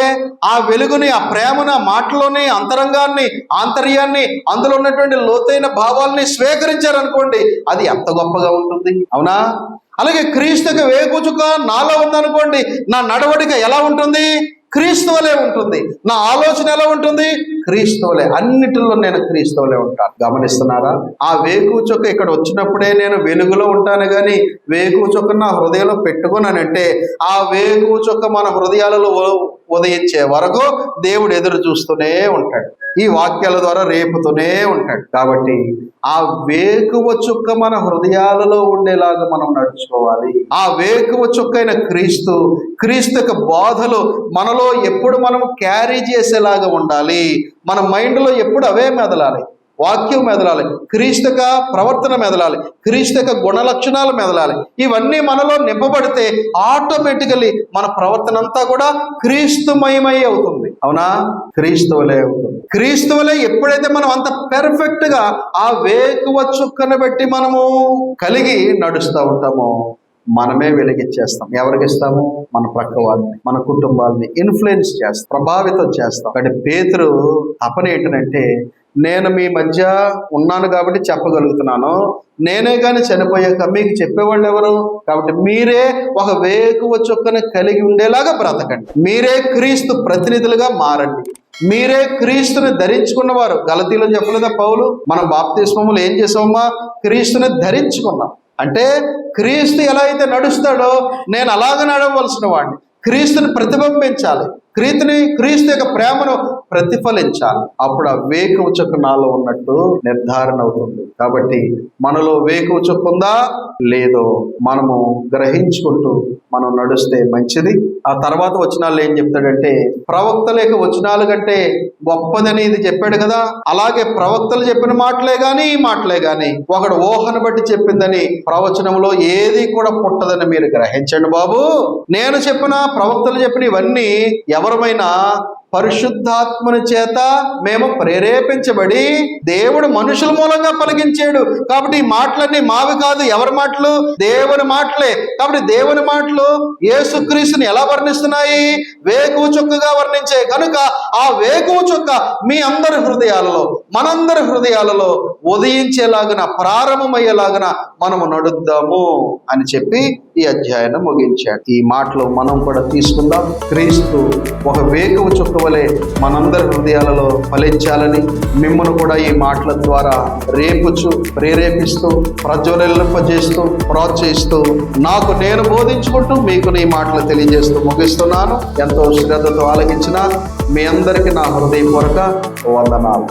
ఆ వెలుగుని, ఆ ప్రేమను, ఆ మాటలోని అంతరంగాన్ని, ఆంతర్యాన్ని, అందులో ఉన్నటువంటి లోతైన భావాల్ని స్వీకరించారనుకోండి, అది ఎంత గొప్పగా ఉంటుంది. అవునా? అలాగే క్రీస్తుకి వేకువ చుక్క నాలో ఉందనుకోండి, నా నడవడిక ఎలా ఉంటుంది? క్రీస్తువలే ఉంటుంది. నా ఆలోచన ఎలా ఉంటుంది? క్రీస్తువలే. అన్నిటిలో నేను క్రీస్తువలే ఉంటాను. గమనిస్తున్నారా? ఆ వేకువ చుక్క ఇక్కడ వచ్చినప్పుడే నేను వెలుగులో ఉంటాను, కానీ వేకువ చుక్క నా హృదయంలో పెట్టుకున్నానంటే ఆ వేకువ చుక్క మన హృదయాలలో ఉదయించే వరకు దేవుడు ఎదురు చూస్తూనే ఉంటాడు. ఈ వాక్యాల ద్వారా రేపుతూనే ఉంటాడు. కాబట్టి ఆ వేకువ చుక్క మన హృదయాలలో ఉండేలాగా మనం నడుచుకోవాలి. ఆ వేకువ చుక్కైన క్రీస్తు యొక్క బోధలు మనలో ఎప్పుడు మనం క్యారీ చేసేలాగా ఉండాలి. మన మైండ్లో ఎప్పుడు అవే మెదలాలి. వాక్యం మెదలాలి, క్రీస్తు యొక్క ప్రవర్తన మెదలాలి, క్రీస్తు యొక్క గుణ లక్షణాలు మెదలాలి. ఇవన్నీ మనలో నింపబడితే ఆటోమేటికలీ మన ప్రవర్తన అంతా కూడా క్రీస్తుమయమై అవుతుంది. అవునా? క్రీస్తువలే అవుతుంది. క్రీస్తువలే ఎప్పుడైతే మనం అంత పెర్ఫెక్ట్ గా ఆ వేకువ చుక్కను బట్టి మనము కలిగి నడుస్తూ ఉంటామో మనమే వెలిగించేస్తాం. ఎవరికి ఇస్తాము? మన ప్రక్క వారిని, మన కుటుంబాలని ఇన్ఫ్లుయెన్స్ చేస్తాం, ప్రభావితం చేస్తాం. అంటే పేతురు తపన ఏంటంటే, నేను మీ మధ్య ఉన్నాను కాబట్టి చెప్పగలుగుతున్నాను, నేనే కానీ చనిపోయాక మీకు చెప్పేవాళ్ళు ఎవరు? కాబట్టి మీరే ఒక వేకువ చుక్కను కలిగి ఉండేలాగా బ్రతకండి. మీరే క్రీస్తు ప్రతినిధులుగా మారండి. మీరే క్రీస్తుని ధరించుకున్నవారు. గలతీలో చెప్పలేదా పౌలు? మనం బాప్తిస్మములు ఏం చేసామమ్మా? క్రీస్తుని ధరించుకున్నాం. అంటే క్రీస్తు ఎలా అయితే నడుస్తాడో నేను అలాగ నడవలసిన వాడిని. క్రీస్తుని ప్రతిబింబించాలి, క్రీస్తు యొక్క ప్రేమను ప్రతిఫలించాలి. అప్పుడు ఆ వేకువ చుక్క నాలో ఉన్నట్టు నిర్ధారణ అవుతుంది. కాబట్టి మనలో వేకువ చుక్క ఉందా లేదో మనము గ్రహించుకుంటూ మనం నడుస్తే మంచిది. ఆ తర్వాత వచనాలు ఏం చెప్తాడంటే, ప్రవక్తల యొక్క వచనాలు కంటే గొప్పదని ఇది చెప్పాడు కదా, అలాగే ప్రవక్తలు చెప్పిన మాటలే గాని ఈ మాటలే గాని ఒకడు ఊహను బట్టి చెప్పిందని ప్రవచనంలో ఏది కూడా పుట్టదని మీరు గ్రహించండి బాబు. నేను చెప్పిన, ప్రవక్తలు చెప్పిన ఇవన్నీ ఎవరమైనా పరిశుద్ధాత్మని చేత మేము ప్రేరేపించబడి దేవుడు మనుషుల మూలంగా పలికించాడు. కాబట్టి ఈ మాటలన్నీ మావి కాదు, ఎవరి మాటలు? దేవుని మాటలే. కాబట్టి దేవుని మాటలు యేసుక్రీస్తుని ఎలా వర్ణిస్తున్నాయి? వేకువ చుక్కగా వర్ణించే కనుక ఆ వేకువ చుక్క మీ అందరి హృదయాలలో, మనందరి హృదయాలలో ఉదయించేలాగన, ప్రారంభమయ్యేలాగన మనము నడుద్దాము అని చెప్పి ఈ అధ్యాయాన్ని ముగించాడు. ఈ మాటలు మనం కూడా తీసుకుందాం. క్రీస్తు ఒక వేకువ చుక్క వలె మనందరి హృదయాలలో ఫలించాలని మిమ్మల్ని కూడా ఈ మాటల ద్వారా రేపుచు, ప్రేరేపిస్తూ, ప్రజ్వలింపజేస్తూ, ప్రోత్సహిస్తూ, నాకు నేను బోధించుకుంటూ మీకు నీ మాటలు తెలియజేస్తూ ముగిస్తున్నాను. ఎంతో శ్రద్ధతో ఆలకించిన మీ అందరికీ నా హృదయపూర్వక వందనాలు.